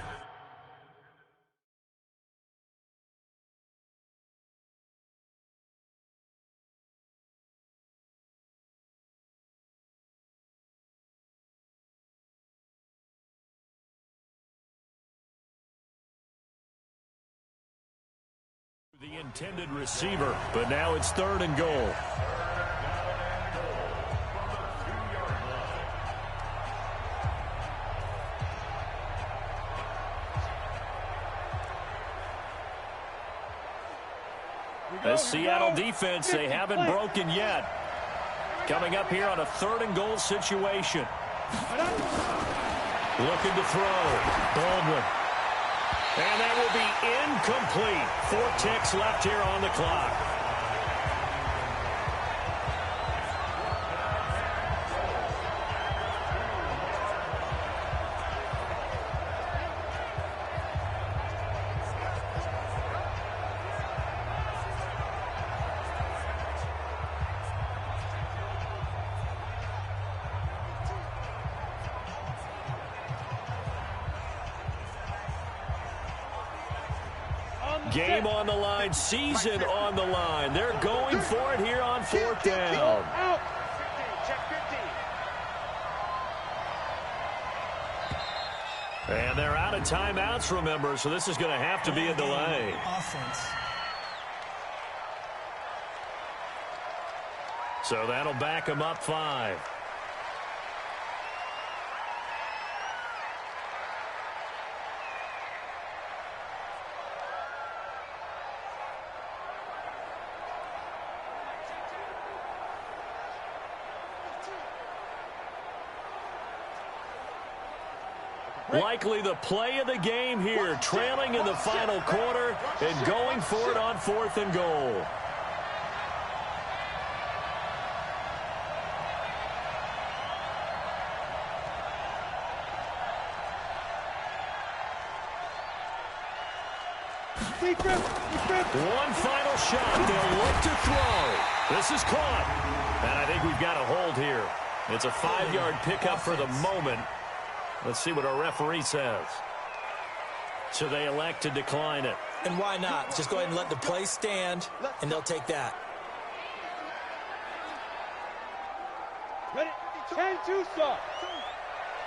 The intended receiver, but now it's 3rd and goal. The Seattle defense, they haven't broken yet. Coming up here on a 3rd and goal situation. Looking to throw. Baldwin. And that will be incomplete. 4 ticks left here on the clock. Game on the line, season on the line. They're going for it here on 4th down. And they're out of timeouts, remember, so this is going to have to be a delay. Offense. So that'll back them up 5. Likely the play of the game here, trailing in the final quarter and going for it on 4th and goal. One final shot. They'll look to throw. This is caught. And I think we've got a hold here. It's a 5-yard pickup for the moment. Let's see what our referee says. So they elect to decline it. And why not? Just go ahead and let the play stand, and they'll take that. Ready? 10-2, sir.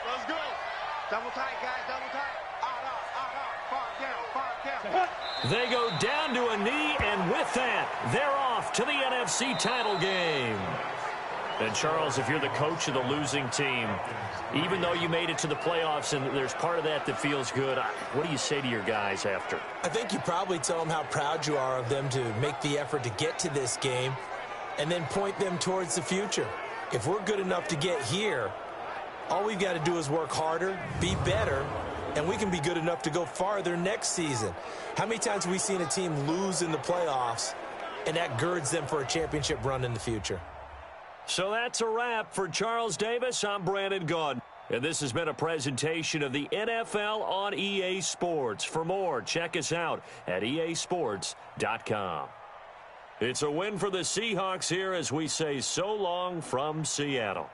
Let's go. Double tight, guys. Double tight. Far down. They go down to a knee, and with that, they're off to the NFC title game. And, Charles, if you're the coach of the losing team, even though you made it to the playoffs and there's part of that feels good, what do you say to your guys after? I think you probably tell them how proud you are of them to make the effort to get to this game and then point them towards the future. If we're good enough to get here, all we've got to do is work harder, be better, and we can be good enough to go farther next season. How many times have we seen a team lose in the playoffs, and that girds them for a championship run in the future? So that's a wrap for Charles Davis. I'm Brandon Gaudin. And this has been a presentation of the NFL on EA Sports. For more, check us out at easports.com. It's a win for the Seahawks here as we say so long from Seattle.